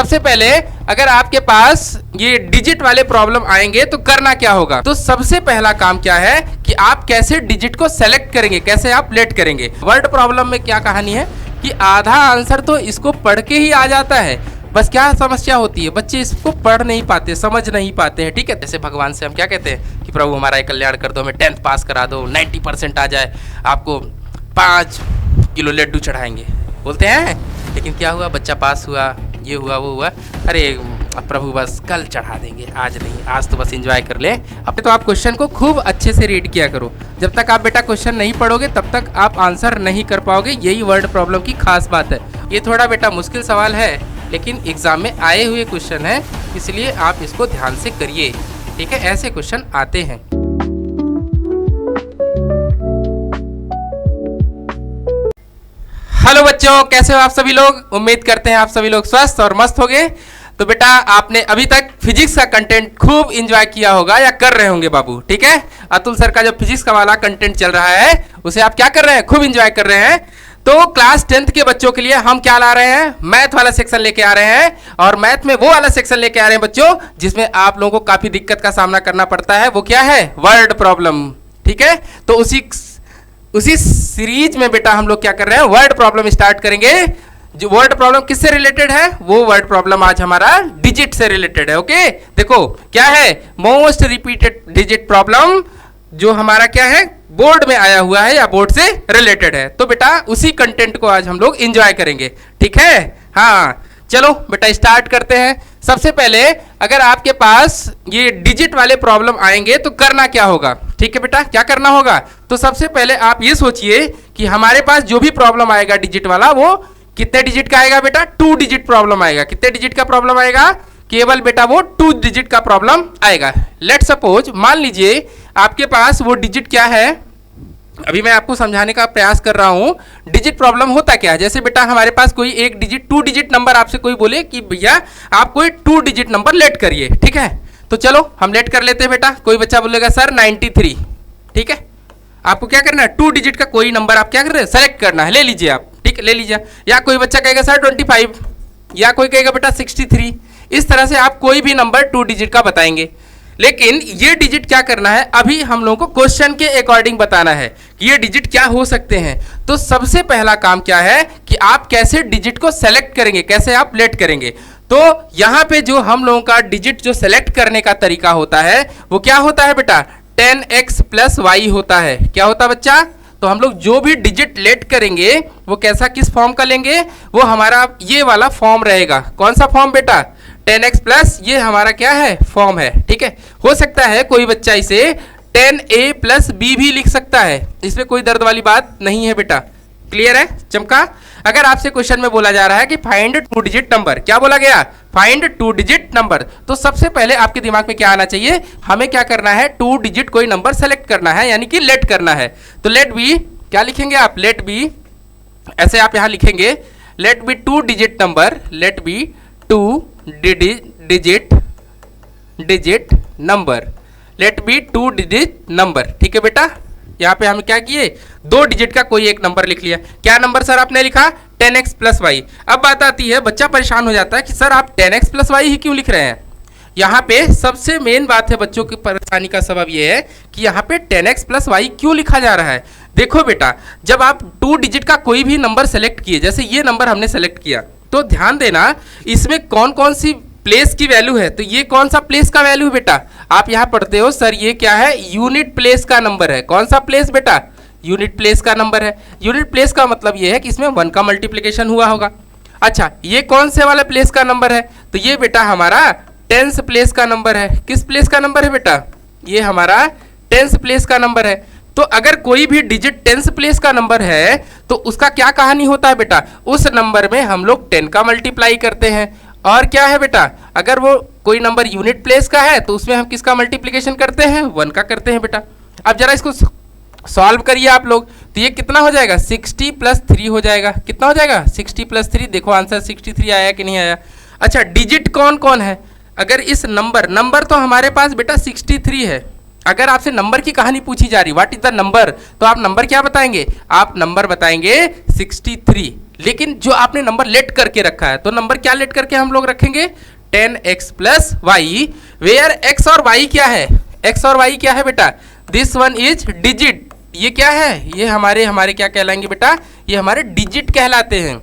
सबसे पहले अगर आपके पास ये डिजिट वाले प्रॉब्लम आएंगे तो करना क्या होगा। तो सबसे पहला काम क्या है कि आप कैसे डिजिट को सेलेक्ट करेंगे, कैसे आप लेट करेंगे। वर्ड प्रॉब्लम में क्या कहानी है कि आधा आंसर तो इसको पढ़ के ही आ जाता है, बस क्या समस्या होती है, बच्चे इसको पढ़ नहीं पाते, समझ नहीं पाते हैं। ठीक है, जैसे भगवान से हम क्या कहते हैं कि प्रभु हमारा कल्याण कर दो, हमें 10th पास करा दो, 90% आ जाए, आपको 5 किलो लड्डू चढ़ाएंगे, बोलते हैं। लेकिन क्या हुआ, बच्चा पास हुआ, ये हुआ वो हुआ, अरे प्रभु बस कल चढ़ा देंगे, आज नहीं, आज तो बस एंजॉय कर ले। अब तो आप क्वेश्चन को खूब अच्छे से रीड किया करो। जब तक आप बेटा क्वेश्चन नहीं पढ़ोगे तब तक आप आंसर नहीं कर पाओगे। यही वर्ड प्रॉब्लम की खास बात है। ये थोड़ा बेटा मुश्किल सवाल है, लेकिन एग्जाम में आए हुए क्वेश्चन है, इसलिए आप इसको ध्यान से करिए। ठीक है, ऐसे क्वेश्चन आते हैं। हेलो बच्चों, कैसे हो आप सभी लोग। उम्मीद करते हैं आप सभी लोग स्वस्थ और मस्त होंगे। तो बेटा आपने अभी तक फिजिक्स का कंटेंट खूब एंजॉय किया होगा या कर रहे होंगे बाबू। ठीक है, अतुल सर का जो फिजिक्स का वाला कंटेंट चल रहा है उसे आप क्या कर रहे हैं, खूब एंजॉय कर रहे हैं। तो क्लास 10th के बच्चों के लिए हम क्या ला रहे हैं, मैथ वाला सेक्शन लेके आ रहे हैं। और मैथ में वो वाला सेक्शन लेके आ रहे हैं बच्चों जिसमें आप लोगों को काफी दिक्कत का सामना करना पड़ता है। वो क्या है, वर्ड प्रॉब्लम। ठीक है, तो उसी सीरीज में बेटा हम लोग क्या कर रहे हैं, वर्ड प्रॉब्लम स्टार्ट करेंगे। जो वर्ड प्रॉब्लम किससे रिलेटेड है, वो वर्ड प्रॉब्लम आज हमारा डिजिट से रिलेटेड है। ओके, देखो क्या है, मोस्ट रिपीटेड डिजिट प्रॉब्लम, जो हमारा क्या है, बोर्ड में आया हुआ है या बोर्ड से रिलेटेड है। तो बेटा उसी कंटेंट को आज हम लोग एंजॉय करेंगे। ठीक है, हाँ चलो बेटा स्टार्ट करते हैं। सबसे पहले अगर आपके पास ये डिजिट वाले प्रॉब्लम आएंगे तो करना क्या होगा। ठीक है बेटा, क्या करना होगा। तो सबसे पहले आप ये सोचिए कि हमारे पास जो भी प्रॉब्लम आएगा डिजिट वाला, वो कितने डिजिट का आएगा बेटा, 2 डिजिट प्रॉब्लम आएगा। कितने डिजिट का प्रॉब्लम आएगा, केवल बेटा वो 2 डिजिट का प्रॉब्लम आएगा। लेट सपोज, मान लीजिए आपके पास वो डिजिट क्या है, अभी मैं आपको समझाने का प्रयास कर रहा हूं। डिजिट प्रॉब्लम होता क्या है, जैसे बेटा हमारे पास कोई एक डिजिट 2 डिजिट नंबर आपसे कोई बोले कि भैया आप कोई 2 डिजिट नंबर लेट करिए। ठीक है, तो चलो हम लेट कर लेते हैं बेटा। कोई बच्चा बोलेगा सर 93। ठीक है, आपको क्या करना है, 2 डिजिट का कोई नंबर आप क्या कर रहे हैं, सेलेक्ट करना है, ले लीजिए आप। ठीक है, ले लीजिए। या कोई बच्चा कहेगा सर 25, या कोई कहेगा बेटा 63। इस तरह से आप कोई भी नंबर 2 डिजिट का बताएंगे। लेकिन ये डिजिट क्या करना है, अभी हम लोगों को क्वेश्चन के अकॉर्डिंग बताना है कि ये डिजिट क्या हो सकते हैं। तो सबसे पहला काम क्या है कि आप कैसे डिजिट को सेलेक्ट करेंगे, कैसे आप लेट करेंगे। तो यहाँ पे जो हम लोगों का डिजिट जो सेलेक्ट करने का तरीका होता है वो क्या होता है बेटा, 10x + y होता है। क्या होता है बच्चा, तो हम लोग जो भी डिजिट लेट करेंगे वो कैसा, किस फॉर्म का लेंगे, वो हमारा ये वाला फॉर्म रहेगा। कौन सा फॉर्म बेटा, 10x + ये हमारा क्या है, फॉर्म है। ठीक है, हो सकता है कोई बच्चा इसे 10a + b भी लिख सकता है, इसमें कोई दर्द वाली बात नहीं है बेटा। क्लियर है, चमका। अगर आपसे क्वेश्चन में बोला जा रहा है कि फाइंड 2 डिजिट नंबर, क्या बोला गया, फाइंड 2 डिजिट नंबर, तो सबसे पहले आपके दिमाग में क्या आना चाहिए, हमें क्या करना है, 2 डिजिट कोई नंबर सेलेक्ट करना है, यानी कि लेट करना है। तो लेट बी, क्या लिखेंगे आप, लेट बी, ऐसे आप यहां लिखेंगे, let be 2 digit number, let be 2 digit number, let be 2 digit number. ठीक है बेटा, यहाँ पे हम क्या किए, 2 डिजिट का कोई एक नंबर लिख लिया। क्या नंबर सर आपने लिखा, 10x + y। अब बात आती है, बच्चा परेशान हो जाता है कि सर आप 10x + y ही क्यों लिख रहे हैं। यहाँ पे सबसे मेन बात है, बच्चों की परेशानी का सबब ये है कि यहाँ पे 10x + y क्यों लिखा जा रहा है। देखो बेटा, जब आप 2 डिजिट का कोई भी नंबर सेलेक्ट किए, जैसे ये नंबर हमने सेलेक्ट किया, तो ध्यान देना इसमें कौन कौन सी प्लेस की वैल्यू है। तो ये कौन सा प्लेस का वैल्यू है बेटा, आप यहाँ पढ़ते हो सर ये क्या है, यूनिट प्लेस का नंबर है। कौन सा प्लेस बेटा, यूनिट प्लेस का नंबर है। यूनिट प्लेस का मतलब ये है कि इसमें 1 का मल्टीप्लिकेशन हुआ होगा। अच्छा, ये कौन से वाला प्लेस का नंबर है, तो ये बेटा हमारा 10th प्लेस का नंबर है। किस प्लेस का नंबर है बेटा, ये हमारा 10th प्लेस का नंबर है। तो अगर कोई भी डिजिट 10th प्लेस का नंबर है तो उसका क्या कहानी होता है बेटा, उस नंबर में हम लोग 10 का मल्टीप्लाई करते हैं। और क्या है बेटा, अगर वो कोई नंबर यूनिट प्लेस का है तो उसमें हम किसका मल्टीप्लिकेशन करते हैं, 1 का करते हैं बेटा। अब जरा इसको सॉल्व करिए आप लोग, तो ये कितना हो जाएगा, 60 + 3 हो जाएगा। कितना हो जाएगा, 60 + 3। देखो आंसर 63 आया कि नहीं आया। अच्छा, डिजिट कौन कौन है, अगर इस नंबर तो हमारे पास बेटा 63 है। अगर आपसे नंबर की कहानी पूछी जा रही, व्हाट इज द नंबर, तो आप नंबर क्या बताएंगे, आप नंबर बताएंगे 63। लेकिन जो आपने नंबर लेट करके रखा है, तो नंबर क्या लेट करके हम लोग रखेंगे? 10x plus y, where x और y क्या है? x और y क्या है बेटा? This one is digit. ये क्या है? ये हमारे क्या कहलाएंगे बेटा? ये हमारे डिजिट कहलाते हैं।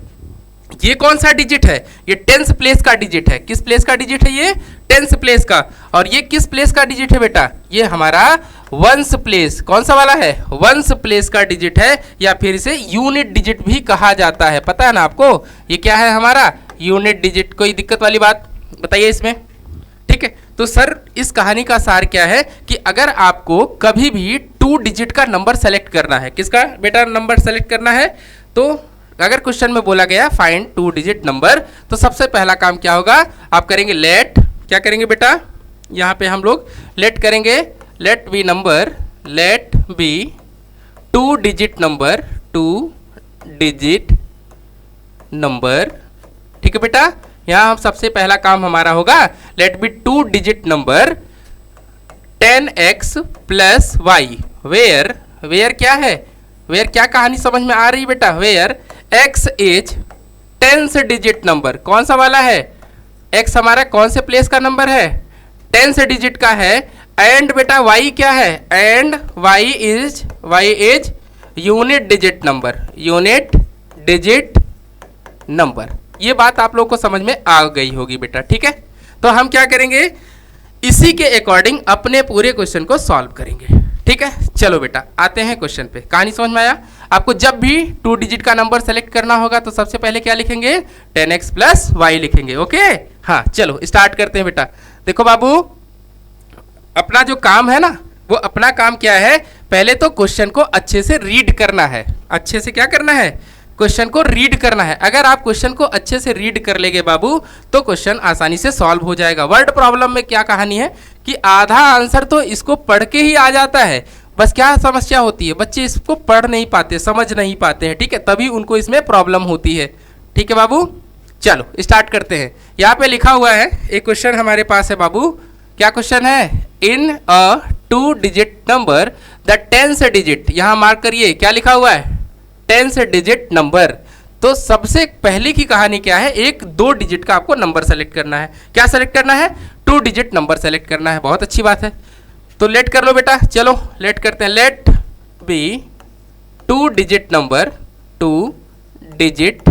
ये कौन सा डिजिट है? ये टेंस प्लेस का डिजिट है। किस प्लेस का डिजिट है? ये टेंस प्लेस का। और ये किस प्लेस का डिजिट है बेटा? ये हमारा वंस प्लेस। कौन सा वाला है? वंस प्लेस का डिजिट है, या फिर इसे यूनिट डिजिट भी कहा जाता है। पता है ना आपको? ये क्या है हमारा? Unit digit. कोई दिक्कत वाली बात बताइए इसमें? ठीक है, तो सर इस कहानी का सार क्या है कि अगर आपको कभी भी 2 डिजिट का नंबर सेलेक्ट करना है, किसका बेटा नंबर सेलेक्ट करना है, तो अगर क्वेश्चन में बोला गया फाइंड 2 डिजिट नंबर, तो सबसे पहला काम क्या होगा? आप करेंगे लेट, क्या करेंगे बेटा? यहाँ पे हम लोग लेट करेंगे, let be number, let be 2 digit number, 2 digit number. ठीक है बेटा, यहाँ हम सबसे पहला काम हमारा होगा let be 2 digit number 10x plus y, where, where क्या है? वेयर क्या कहानी समझ में आ रही बेटा? Where x is 10th digit number. कौन सा वाला है? x हमारा कौन से प्लेस का नंबर है? 10th डिजिट का है। एंड बेटा y क्या है? And y is unit digit number, unit digit number. ये बात आप लोग को समझ में आ गई होगी बेटा। ठीक है, तो हम क्या करेंगे? इसी के अकॉर्डिंग अपने पूरे क्वेश्चन को सॉल्व करेंगे। ठीक है, चलो बेटा आते हैं क्वेश्चन पे। कहानी समझ में आया? आपको जब भी 2 डिजिट का नंबर सेलेक्ट करना होगा तो सबसे पहले क्या लिखेंगे? 10x प्लस वाई लिखेंगे। ओके, हाँ चलो स्टार्ट करते हैं बेटा। देखो बाबू, अपना जो काम है ना, वो अपना काम क्या है? पहले तो क्वेश्चन को अच्छे से रीड करना है। अच्छे से क्या करना है? क्वेश्चन को रीड करना है। अगर आप क्वेश्चन को अच्छे से रीड कर लेंगे बाबू, तो क्वेश्चन आसानी से सॉल्व हो जाएगा। वर्ड प्रॉब्लम में क्या कहानी है कि आधा आंसर तो इसको पढ़ के ही आ जाता है, बस क्या समस्या होती है? बच्चे इसको पढ़ नहीं पाते, समझ नहीं पाते हैं। ठीक है, तभी उनको इसमें प्रॉब्लम होती है। ठीक है बाबू, चलो स्टार्ट करते हैं। यहाँ पे लिखा हुआ है एक क्वेश्चन हमारे पास है बाबू। क्या क्वेश्चन है? इन अ 2 digit number the 10th digit, यहाँ मार्क करिए क्या लिखा हुआ है? 10th digit number. तो सबसे पहले की कहानी क्या है? एक 2 डिजिट का आपको नंबर सेलेक्ट करना है। क्या सेलेक्ट करना है? 2 डिजिट नंबर सेलेक्ट करना है। बहुत अच्छी बात है, तो लेट कर लो बेटा। चलो लेट करते हैं। Let be 2 digit number, 2 digit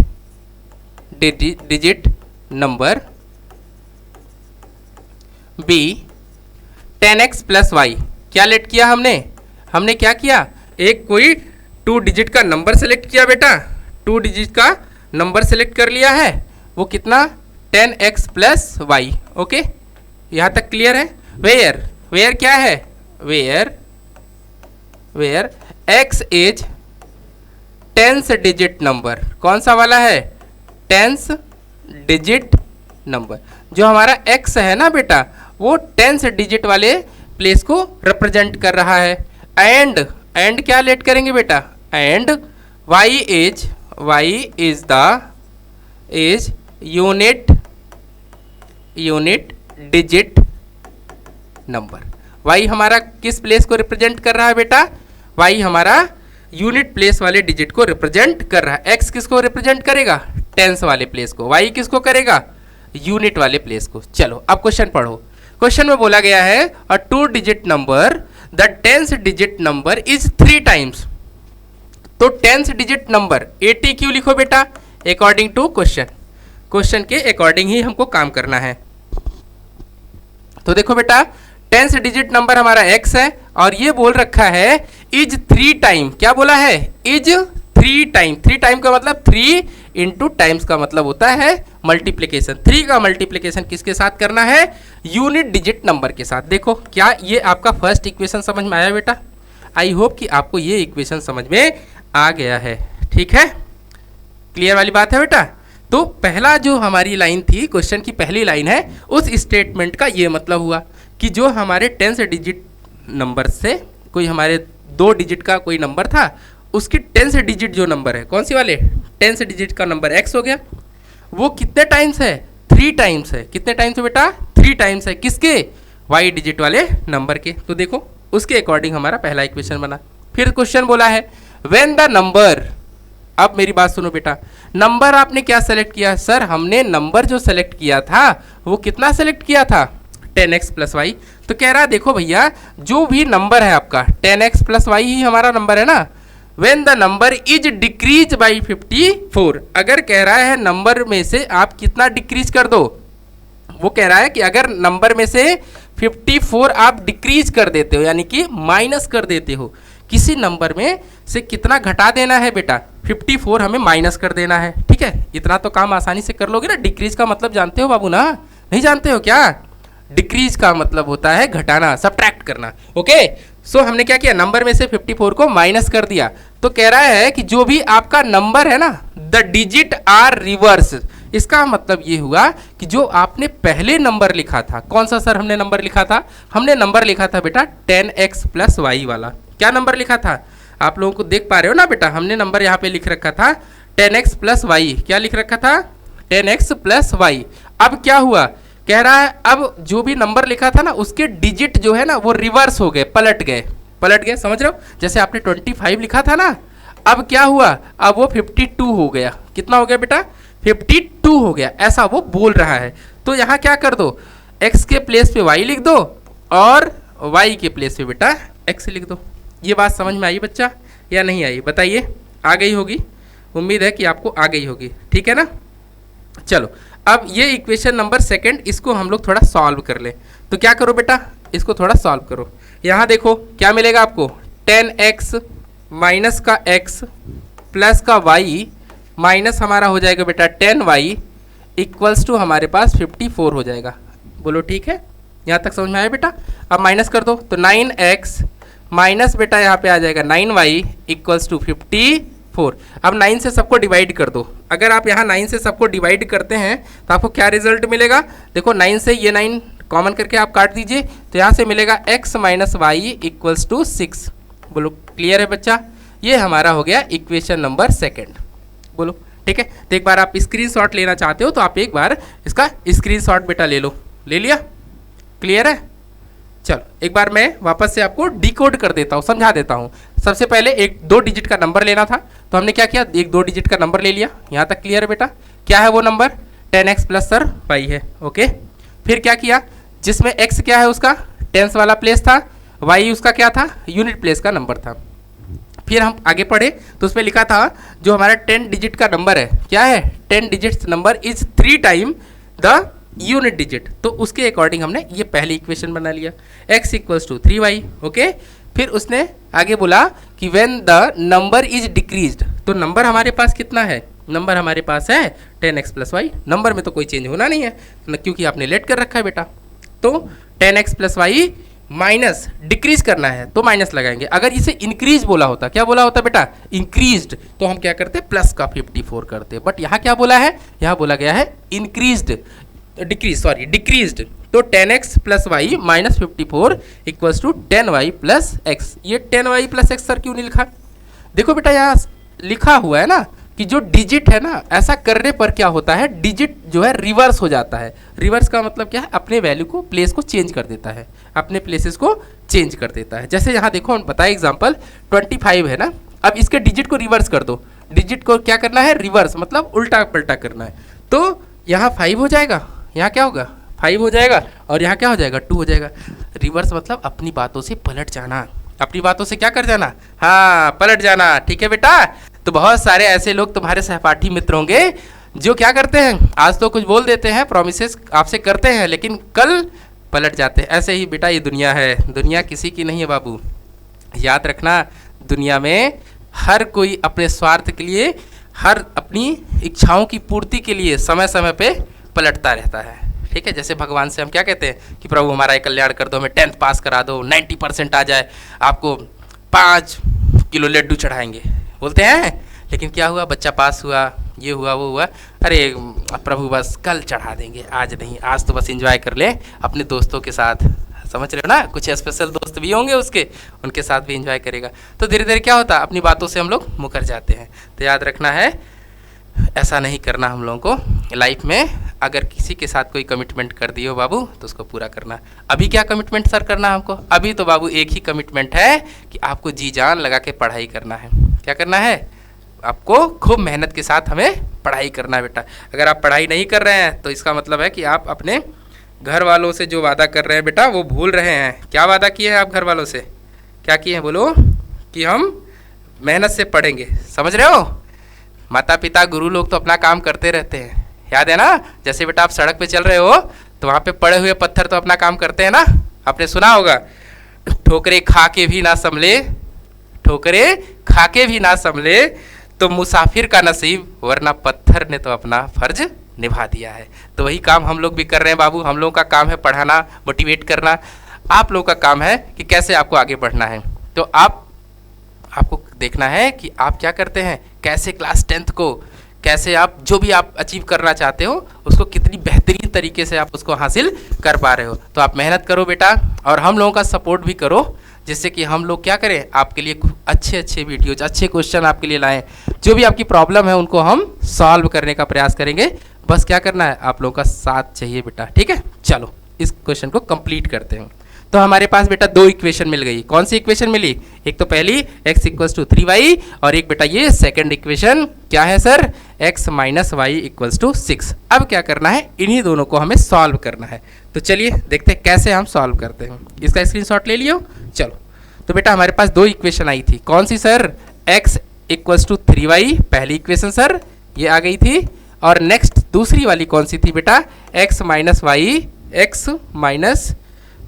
number be 10x plus y. क्या लेट किया हमने? हमने क्या किया? एक कोई 2 डिजिट का नंबर सेलेक्ट किया बेटा। 2 डिजिट का नंबर सेलेक्ट कर लिया है। वो कितना? 10x plus Y. ओके, यहाँ तक क्लियर है? वेयर, वेयर क्या है? Where x is 10th digit number. कौन सा वाला है? 10th digit number. जो हमारा x है ना बेटा, वो 10th डिजिट वाले प्लेस को रिप्रेजेंट कर रहा है। एंड क्या लेट करेंगे बेटा? And y is unit digit number. y हमारा किस प्लेस को रिप्रेजेंट कर रहा है बेटा? y हमारा यूनिट प्लेस वाले डिजिट को रिप्रेजेंट कर रहा है। x किसको रिप्रेजेंट करेगा? टेंस वाले प्लेस को। y किसको करेगा? यूनिट वाले प्लेस को। चलो अब क्वेश्चन पढ़ो। क्वेश्चन में बोला गया है a 2 digit number the 10th digit number is 3 times. तो 10th डिजिट नंबर 80 क्यों लिखो बेटा? अकॉर्डिंग टू क्वेश्चन, क्वेश्चन के अकॉर्डिंग ही हमको काम करना है। तो देखो बेटा, 10th डिजिट नंबर हमारा x है और ये बोल रखा है इज 3 टाइम। क्या बोला है? Is 3 time. 3 टाइम का मतलब 3 इंटू टाइम्स का मतलब होता है मल्टीप्लीकेशन। 3 का मल्टीप्लीकेशन किसके साथ करना है? यूनिट डिजिट नंबर के साथ। देखो क्या ये आपका फर्स्ट इक्वेशन समझ में आया बेटा? आई होप कि आपको ये इक्वेशन समझ में आ गया है। ठीक है, क्लियर वाली बात है बेटा? तो पहला जो हमारी लाइन थी, क्वेश्चन की पहली लाइन है, उस स्टेटमेंट का ये मतलब हुआ कि जो हमारे 10th डिजिट नंबर से कोई हमारे 2 डिजिट का कोई नंबर था, उसकी 10th डिजिट जो नंबर है, कौन सी वाले? 10th डिजिट का नंबर x हो गया। वो कितने टाइम्स है? 3 टाइम्स है। कितने टाइम्स है बेटा? 3 टाइम्स है। किसके? y डिजिट वाले नंबर के। तो देखो उसके अकॉर्डिंग हमारा पहला इक्वेशन बना। फिर क्वेश्चन बोला है व्हेन द नंबर अब मेरी बात सुनो बेटा, नंबर आपने क्या सेलेक्ट किया? सर हमने नंबर जो सेलेक्ट किया था वो कितना सेलेक्ट किया था? 10x plus Y. तो कह रहा है देखो भैया, जो भी नंबर है आपका 10x प्लस वाई ही हमारा नंबर है ना। When the number is decrease by 54, अगर कह रहा है नंबर में से आप कितना डिक्रीज कर दो, वो कह रहा है कि अगर नंबर में से 54 आप डिक्रीज कर देते हो, यानी कि माइनस कर देते हो, किसी नंबर में से कितना घटा देना है बेटा? 54 हमें माइनस कर देना है। ठीक है, इतना तो काम आसानी से कर लोगे ना। डिक्रीज का मतलब जानते हो बाबू ना? नहीं जानते हो क्या? डिक्रीज का मतलब होता है घटाना, सब्ट्रैक्ट करना। ओके, सो हमने क्या किया, नंबर में से 54 को माइनस कर दिया। तो कह रहा है कि जो भी आपका नंबर है ना, द डिजिट आर रिवर्स। इसका मतलब ये हुआ कि जो आपने पहले नंबर लिखा था, कौन सा सर हमने नंबर लिखा था? हमने नंबर लिखा था बेटा 10x प्लस वाई वाला। क्या नंबर लिखा था? आप लोगों को देख पा रहे हो ना बेटा, हमने नंबर यहाँ पे लिख रखा था 10x प्लस वाई। क्या लिख रखा था? 10x plus y. अब क्या हुआ, कह रहा है अब जो भी नंबर लिखा था ना, उसके डिजिट जो है ना वो रिवर्स हो गए, पलट गए। पलट गए, समझ रहे हो? जैसे आपने 25 लिखा था ना, अब क्या हुआ, अब वो 52 हो गया। कितना हो गया बेटा? 52 हो गया, ऐसा वो बोल रहा है। तो यहाँ क्या कर दो, x के प्लेस पे y लिख दो और y के प्लेस पे बेटा x लिख दो। ये बात समझ में आई बच्चा या नहीं आई? बताइए, आ गई होगी, उम्मीद है कि आपको आ गई होगी। ठीक है ना? चलो, अब ये इक्वेशन नंबर सेकंड, इसको हम लोग थोड़ा सॉल्व कर ले। तो क्या करो बेटा, इसको थोड़ा सॉल्व करो। यहाँ देखो क्या मिलेगा आपको, 10x माइनस का x प्लस का y माइनस हमारा हो जाएगा बेटा 10y इक्वल्स टू हमारे पास 54 हो जाएगा। बोलो ठीक है, यहाँ तक समझ में आया बेटा? अब माइनस कर दो, तो 9x माइनस बेटा यहाँ पे आ जाएगा 9y इक्वल्स टू 54। अब 9 से सबको डिवाइड कर दो। अगर आप यहाँ 9 से सबको डिवाइड करते हैं तो आपको क्या रिजल्ट मिलेगा? देखो 9 से ये 9 कॉमन करके आप काट दीजिए, तो यहाँ से मिलेगा x minus y equals to 6। बोलो क्लियर है बच्चा? ये हमारा हो गया इक्वेशन नंबर सेकेंड। बोलो ठीक है। तो एक बार आप स्क्रीनशॉट लेना चाहते हो तो आप एक बार इसका स्क्रीनशॉट बेटा ले लो। ले लिया? क्लियर है? चलो एक बार मैं वापस से आपको डिकोड कर देता हूँ, समझा देता हूँ। सबसे पहले एक 2 डिजिट का नंबर लेना था, तो हमने क्या किया, एक 2 डिजिट का नंबर ले लिया। यहाँ तक क्लियर है बेटा? क्या है वो number? 10x plus sir y है। ओके, फिर क्या किया, जिसमें x क्या है उसका टेंस वाला प्लेस था, y उसका क्या था, यूनिट प्लेस का नंबर था। फिर हम आगे पढ़े तो उसमें लिखा था जो हमारा 10 डिजिट का नंबर है, क्या है, 10 digit number is 3 time the unit digit. तो उसके अकॉर्डिंग हमने ये पहली इक्वेशन बना लिया, x equals to 3y। Okay, फिर उसने आगे बोला कि when the number is decreased, तो नंबर हमारे पास कितना है, नंबर हमारे पास है 10x प्लस वाई। नंबर में तो कोई चेंज होना नहीं है क्योंकि आपने लेट कर रखा है बेटा। तो 10x plus y minus decrease करना है तो माइनस लगाएंगे। अगर इसे इंक्रीज बोला होता, क्या बोला होता बेटा, इंक्रीज्ड, तो हम क्या करते, प्लस का 54 करते। बट यहाँ क्या बोला है, यहाँ बोला गया है इंक्रीज्ड, डिक्रीज्ड। तो 10x plus y minus 54 equals to 10y plus x. ये 10y प्लस एक्स सर क्यों नहीं लिखा? देखो बेटा यहाँ लिखा हुआ है ना कि जो डिजिट है ना, ऐसा करने पर क्या होता है, डिजिट जो है रिवर्स हो जाता है। रिवर्स का मतलब क्या है, अपने वैल्यू को, प्लेस को चेंज कर देता है, अपने प्लेसेस को चेंज कर देता है। जैसे यहाँ देखो हम बताए एग्जांपल 25 है ना, अब इसके डिजिट को रिवर्स कर दो। डिजिट को क्या करना है, रिवर्स, मतलब उल्टा पलटा करना है। तो यहाँ 5 हो जाएगा, यहाँ क्या होगा, 5 हो जाएगा, और यहाँ क्या हो जाएगा, 2 हो जाएगा। रिवर्स मतलब अपनी बातों से पलट जाना, अपनी बातों से क्या कर जाना, हाँ पलट जाना। ठीक है बेटा? तो बहुत सारे ऐसे लोग तुम्हारे सहपाठी मित्र होंगे जो क्या करते हैं, आज तो कुछ बोल देते हैं, प्रोमिसेस आपसे करते हैं, लेकिन कल पलट जाते हैं। ऐसे ही बेटा ये दुनिया है, दुनिया किसी की नहीं है बाबू। याद रखना, दुनिया में हर कोई अपने स्वार्थ के लिए, हर अपनी इच्छाओं की पूर्ति के लिए समय समय पे पलटता रहता है। ठीक है? जैसे भगवान से हम क्या कहते हैं कि प्रभु हमारा कल्याण कर दो, हमें 10th पास करा दो, 90% आ जाए, आपको 5 किलो लड्डू चढ़ाएंगे, बोलते हैं। लेकिन क्या हुआ, बच्चा पास हुआ, ये हुआ वो हुआ, अरे प्रभु बस कल चढ़ा देंगे, आज नहीं, आज तो बस एंजॉय कर ले अपने दोस्तों के साथ। समझ रहे हो ना, कुछ स्पेशल दोस्त भी होंगे उसके, उनके साथ भी एंजॉय करेगा। तो धीरे धीरे क्या होता, अपनी बातों से हम लोग मुकर जाते हैं। तो याद रखना है, ऐसा नहीं करना हम लोगों को लाइफ में। अगर किसी के साथ कोई कमिटमेंट कर दियो बाबू तो उसको पूरा करना। अभी क्या कमिटमेंट सर करना हमको, अभी तो बाबू एक ही कमिटमेंट है कि आपको जी जान लगा के पढ़ाई करना है। क्या करना है, आपको खूब मेहनत के साथ हमें पढ़ाई करना है बेटा। अगर आप पढ़ाई नहीं कर रहे हैं तो इसका मतलब है कि आप अपने घर वालों से जो वादा कर रहे हैं बेटा वो भूल रहे हैं। क्या वादा किए हैं आप घर वालों से? क्या किए हैं बोलो? कि हम मेहनत से पढ़ेंगे। समझ रहे हो? माता पिता गुरु लोग तो अपना काम करते रहते हैं, याद है ना? जैसे बेटा आप सड़क पे चल रहे हो तो वहाँ पे पड़े हुए पत्थर तो अपना काम करते हैं ना। आपने सुना होगा, ठोकरे खा के भी ना संभले, ठोकरे खा के भी ना संभले तो मुसाफिर का नसीब, वरना पत्थर ने तो अपना फर्ज निभा दिया है। तो वही काम हम लोग भी कर रहे हैं बाबू। हम लोगों का काम है पढ़ाना, मोटिवेट करना। आप लोगों का काम है कि कैसे आपको आगे बढ़ना है। तो आपको देखना है कि आप क्या करते हैं, कैसे क्लास 10th को, कैसे आप जो भी आप अचीव करना चाहते हो उसको कितनी बेहतरीन तरीके से आप उसको हासिल कर पा रहे हो। तो आप मेहनत करो बेटा, और हम लोगों का सपोर्ट भी करो, जिससे कि हम लोग क्या करें, आपके लिए अच्छे अच्छे वीडियोज, अच्छे क्वेश्चन आपके लिए लाएं। जो भी आपकी प्रॉब्लम है उनको हम सॉल्व करने का प्रयास करेंगे। बस क्या करना है, आप लोगों का साथ चाहिए बेटा। ठीक है, चलो इस क्वेश्चन को कंप्लीट करते हैं। तो हमारे पास बेटा दो इक्वेशन मिल गई। कौन सी इक्वेशन मिली? एक तो पहली x = 3y, और एक बेटा ये सेकंड इक्वेशन क्या है सर, x - y = 6। अब क्या करना है, इन्हीं दोनों को हमें सॉल्व करना है। तो चलिए देखते हैं कैसे हम सॉल्व करते हैं। इसका स्क्रीनशॉट ले लियो। चलो, तो बेटा हमारे पास दो इक्वेशन आई थी। कौन सी सर? x = 3y पहली इक्वेशन सर, ये आ गई थी। और नेक्स्ट दूसरी वाली कौन सी थी बेटा? x -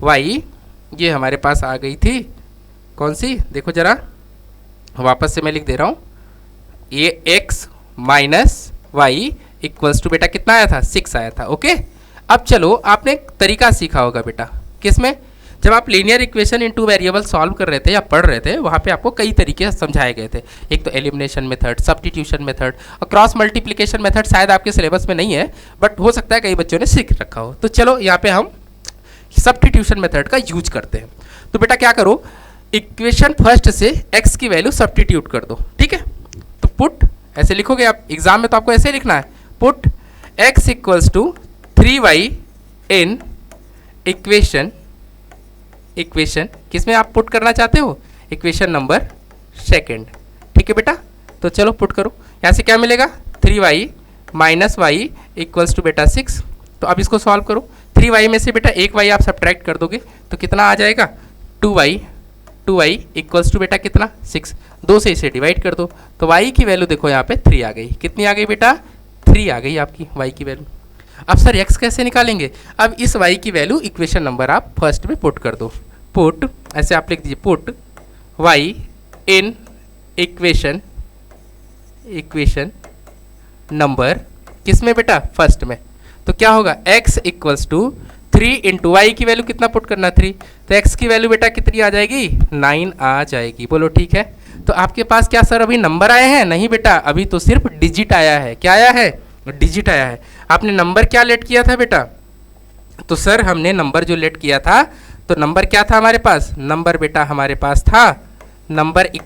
y, ये हमारे पास आ गई थी। कौन सी? देखो जरा, वापस से मैं लिख दे रहा हूँ। ये x - y = बेटा कितना आया था? 6 आया था। ओके, अब चलो आपने एक तरीका सीखा होगा बेटा, किसमें? जब आप linear equation into variable solve कर रहे थे या पढ़ रहे थे, वहाँ पे आपको कई तरीके समझाए गए थे। एक तो एलिमिनेशन मेथड, सब्स्टिट्यूशन मेथड और क्रॉस मल्टीप्लिकेशन मेथड। शायद आपके सिलेबस में नहीं है, बट हो सकता है कई बच्चों ने सीख रखा हो। तो चलो यहाँ पे हम सब्स्टिट्यूशन मेथड का यूज करते हैं। तो बेटा क्या करो, इक्वेशन फर्स्ट से x की वैल्यू सब्स्टिट्यूट कर दो। ठीक है, तो पुट, ऐसे लिखोगे आप, एग्जाम में तो आपको ऐसे लिखना है, put x = 3y in equation किसमें आप पुट करना चाहते हो? Equation number second. ठीक है बेटा, तो चलो पुट करो। यहाँ से क्या मिलेगा? 3y - y = बेटा 6। तो अब इसको सॉल्व करो। 3y में से बेटा एक y आप सब्ट्रैक्ट कर दोगे तो कितना आ जाएगा? 2y = बेटा कितना? 6। 2 से इसे डिवाइड कर दो तो y की वैल्यू देखो यहाँ पे 3 आ गई। कितनी आ गई बेटा? 3 आ गई आपकी y की वैल्यू। अब सर x कैसे निकालेंगे? अब इस y की वैल्यू इक्वेशन नंबर आप फर्स्ट में पुट कर दो। पुट, ऐसे आप लिख दीजिए, put y in equation number किसमें बेटा? फर्स्ट में। तो क्या होगा? x = 3 × y की वैल्यू कितना पुट करना? 3। तो x की वैल्यू बेटा कितनी आ जाएगी? 9 आ जाएगी। बोलो ठीक है। तो आपके पास क्या सर अभी नंबर आए हैं? नहीं बेटा, अभी तो सिर्फ डिजिट आया है। क्या आया है? डिजिट आया है। आपने नंबर क्या लेट किया था बेटा? तो सर हमने नंबर जो लेट किया था, तो नंबर क्या था हमारे पास? नंबर बेटा हमारे पास था नंबर =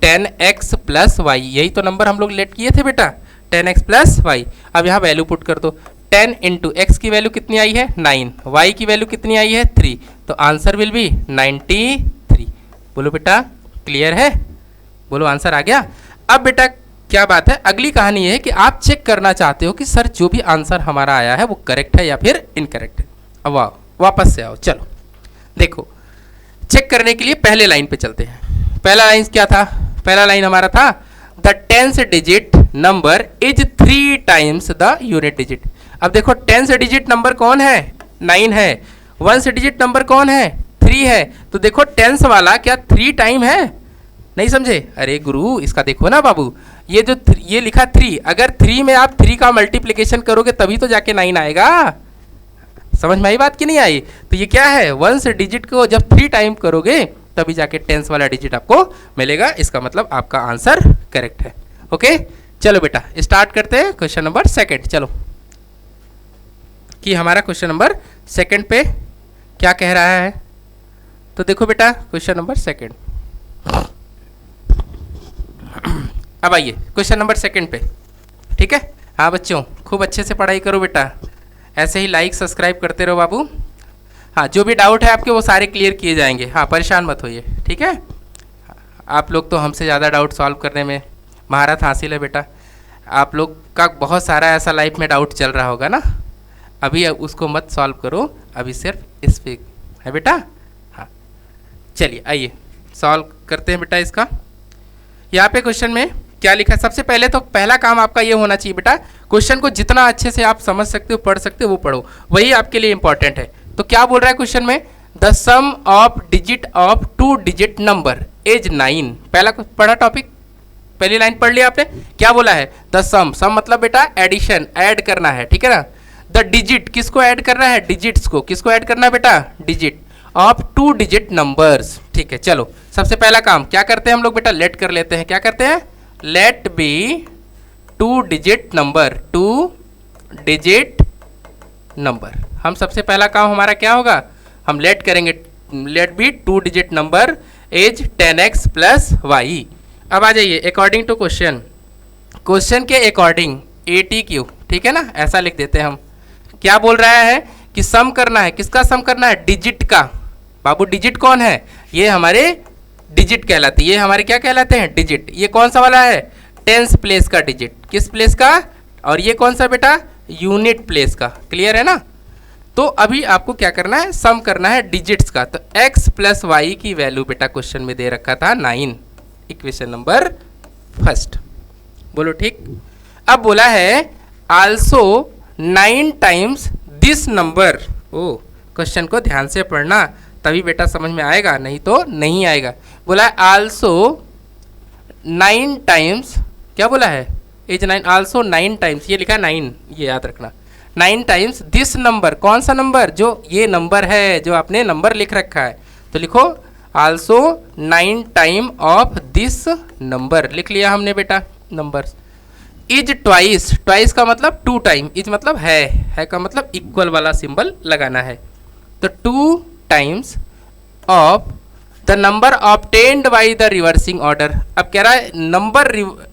10x + y। यही तो नंबर हम लोग लेट किए थे बेटा, 10x + y। अब यहाँ वैल्यू पुट कर दो। 10 × x की वैल्यू कितनी आई है? 9। y की वैल्यू कितनी आई है? 3। तो आंसर विल बी 93। बोलो बेटा क्लियर है? बोलो आंसर आ गया। अब बेटा क्या बात है, अगली कहानी ये है कि आप चेक करना चाहते हो कि सर जो भी आंसर हमारा आया है वो करेक्ट है या फिर इनकरेक्ट है। अब आओ, वापस से आओ। चलो देखो, चेक करने के लिए पहले लाइन पे चलते हैं। पहला लाइन क्या था? पहला लाइन हमारा था the 10th digit number is 3 times the unit digit. अब देखो 10th डिजिट नंबर कौन है? 9 है। 1st डिजिट नंबर कौन है? 3 है। तो देखो 10th वाला क्या 3 टाइम है? नहीं समझे? अरे गुरु इसका देखो ना बाबू, ये जो ये लिखा 3, अगर 3 में आप 3 का मल्टीप्लिकेशन करोगे तभी तो जाके 9 आएगा। समझ में आई बात कि नहीं आई? तो ये क्या है? 1st डिजिट को जब 3 टाइम करोगे तभी जाके 10th वाला डिजिट आपको मिलेगा। इसका मतलब आपका आंसर करेक्ट है। ओके, चलो बेटा स्टार्ट करते हैं क्वेश्चन नंबर सेकंड। चलो कि हमारा क्वेश्चन नंबर सेकंड पे क्या कह रहा है। तो देखो बेटा क्वेश्चन नंबर सेकंड, अब आइए क्वेश्चन नंबर सेकंड पे। ठीक है, हाँ बच्चों खूब अच्छे से पढ़ाई करो बेटा, ऐसे ही लाइक सब्सक्राइब करते रहो बाबू। हाँ, जो भी डाउट है आपके वो सारे क्लियर किए जाएंगे। हाँ, परेशान मत होइए। ठीक है, आप लोग तो हमसे ज़्यादा डाउट सॉल्व करने में महारत हासिल है बेटा। आप लोग का बहुत सारा ऐसा लाइफ में डाउट चल रहा होगा ना, अभी उसको मत सॉल्व करो, अभी सिर्फ इस पे है बेटा। हाँ चलिए आइए सॉल्व करते हैं बेटा इसका। यहाँ पे क्वेश्चन में क्या लिखा है, सबसे पहले तो पहला काम आपका ये होना चाहिए बेटा, क्वेश्चन को जितना अच्छे से आप समझ सकते हो, पढ़ सकते हो, वो पढ़ो, वही आपके लिए इंपॉर्टेंट है। तो क्या बोल रहा है क्वेश्चन में, the sum of digit of 2 digit number is 9। पहला पढ़ा टॉपिक, पहली लाइन पढ़ लिया आपने, क्या बोला है, द सम, सम मतलब बेटा एडिशन, ऐड करना है, ठीक है ना। द डिजिट, किसको ऐड करना है, डिजिट्स को, किसको ऐड करना है बेटा, डिजिट ऑफ 2 डिजिट नंबर्स, ठीक है। चलो सबसे पहला काम क्या करते हैं हम लोग बेटा, लेट कर लेते हैं, क्या करते हैं, let be 2 digit number, 2 digit number. हम सबसे पहला काम हमारा क्या होगा, हम लेट करेंगे, let be 2 digit number is 10x plus y. अब आ जाइए अकॉर्डिंग टू क्वेश्चन, क्वेश्चन के अकॉर्डिंग ATQ, ठीक है ना, ऐसा लिख देते हैं हम। क्या बोल रहा है कि सम करना है, किसका सम करना है, डिजिट का। बाबू डिजिट कौन है, ये हमारे डिजिट कहलाते, ये हमारे क्या कहलाते हैं, डिजिट। ये कौन सा वाला है, 10th प्लेस का डिजिट, किस प्लेस का, और ये कौन सा बेटा, यूनिट प्लेस का। क्लियर है ना। तो अभी आपको क्या करना है, सम करना है डिजिट्स का। तो x प्लस वाई की वैल्यू बेटा क्वेश्चन में दे रखा था 9, इक्वेशन नंबर फर्स्ट, बोलो ठीक। अब बोला है आल्सो 9 टाइम्स दिस नंबर। ओ क्वेश्चन को ध्यान से पढ़ना, तभी बेटा समझ में आएगा, नहीं तो नहीं आएगा। बोला है आल्सो 9 टाइम्स, क्या बोला है, इज 9, आल्सो 9 टाइम्स, ये लिखा है 9, ये याद रखना, 9 टाइम्स दिस नंबर, कौन सा नंबर, जो ये नंबर है, जो आपने नंबर लिख रखा है, तो लिखो also 9 time of this number, लिख लिया हमने बेटा नंबर्स। इज ट्वाइस, ट्वाइस का मतलब 2 टाइम, इज मतलब है का मतलब इक्वल वाला सिंबल लगाना है। तो 2 times of the number obtained by the reversing order. अब कह रहा है नंबर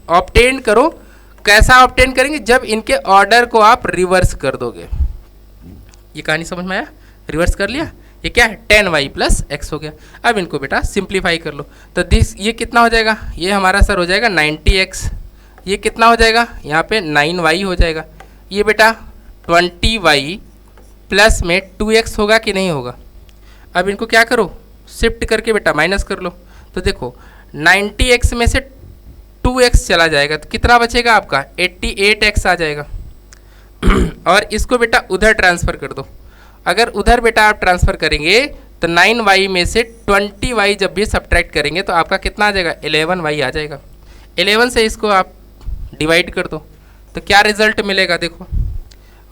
ऑब्टेन करो, कैसा ऑब्टेन करेंगे, जब इनके ऑर्डर को आप रिवर्स कर दोगे। ये कहानी समझ में आया, रिवर्स कर लिया, ये क्या है 10y प्लस x हो गया। अब इनको बेटा सिंप्लीफाई कर लो, तो दिस ये कितना हो जाएगा, ये हमारा सर हो जाएगा 90x, ये कितना हो जाएगा, यहाँ पे 9y हो जाएगा, ये बेटा 20y प्लस में 2x होगा कि नहीं होगा। अब इनको क्या करो, शिफ्ट करके बेटा माइनस कर लो, तो देखो 90x में से 2x चला जाएगा, तो कितना बचेगा आपका 88x आ जाएगा। और इसको बेटा उधर ट्रांसफ़र कर दो, अगर उधर बेटा आप ट्रांसफ़र करेंगे तो 9y में से 20y जब भी सब्ट्रैक्ट करेंगे तो आपका कितना आ जाएगा, 11y आ जाएगा। 11 से इसको आप डिवाइड कर दो, तो क्या रिजल्ट मिलेगा, देखो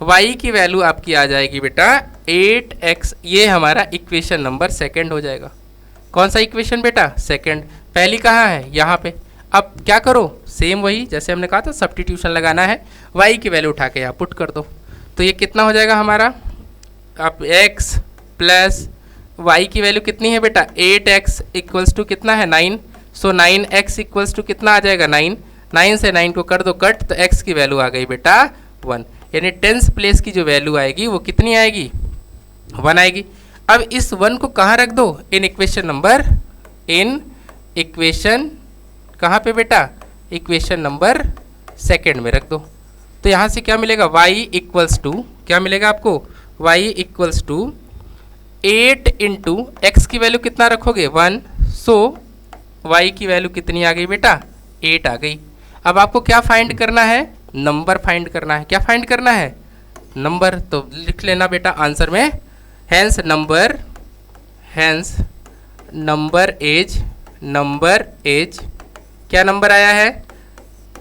y की वैल्यू आपकी आ जाएगी बेटा 8x, ये हमारा इक्वेशन नंबर सेकंड हो जाएगा। कौन सा इक्वेशन बेटा, सेकंड। पहली कहाँ है, यहाँ पे। अब क्या करो, सेम वही जैसे हमने कहा था सब्स्टिट्यूशन लगाना है, y की वैल्यू उठा के यहाँ पुट कर दो, तो ये कितना हो जाएगा हमारा, अब x प्लस y की वैल्यू कितनी है बेटा 8x इक्वल्स टू कितना है 9, सो 9x इक्वल्स टू कितना आ जाएगा 9, 9 से 9 को कर दो कट, तो x की वैल्यू आ गई बेटा 1, यानी 10th प्लेस की जो वैल्यू आएगी वो कितनी आएगी, 1 आएगी। अब इस 1 को कहाँ रख दो, in equation number, in equation कहाँ पे बेटा, इक्वेशन नंबर सेकेंड में रख दो। तो यहाँ से क्या मिलेगा, y इक्वल्स टू, क्या मिलेगा आपको, y equals to 8 into x की वैल्यू कितना रखोगे 1, सो y की वैल्यू कितनी आ गई बेटा 8 आ गई। अब आपको क्या फाइंड करना है, नंबर फाइंड करना है। क्या फाइंड करना है, नंबर। तो लिख लेना बेटा आंसर में, हैंस नंबर एज क्या नंबर आया है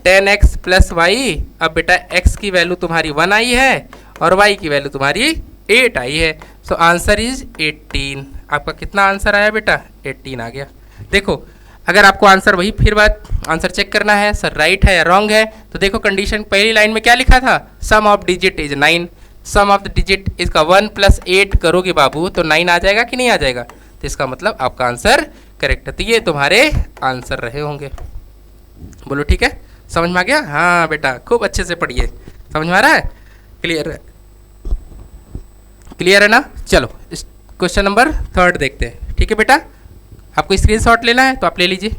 10x प्लस वाई। अब बेटा x की वैल्यू तुम्हारी 1 आई है और y की वैल्यू तुम्हारी 8 आई है, सो आंसर इज 18। आपका कितना आंसर आया बेटा 18 आ गया। देखो अगर आपको आंसर वही फिर बात आंसर चेक करना है सर राइट है या रॉन्ग है, तो देखो कंडीशन पहली लाइन में क्या लिखा था, sum of digit is 9, sum of the digit इसका 1 प्लस 8 करोगे बाबू तो 9 आ जाएगा कि नहीं आ जाएगा, तो इसका मतलब आपका आंसर करेक्ट है। तो ये तुम्हारे आंसर रहे होंगे, बोलो ठीक है, समझ में आ गया। हाँ बेटा खूब अच्छे से पढ़िए, समझ में आ रहा है, क्लियर है, क्लियर है ना। चलो इस क्वेश्चन नंबर 3 देखते हैं, ठीक है बेटा। आपको स्क्रीनशॉट लेना है तो आप ले लीजिए।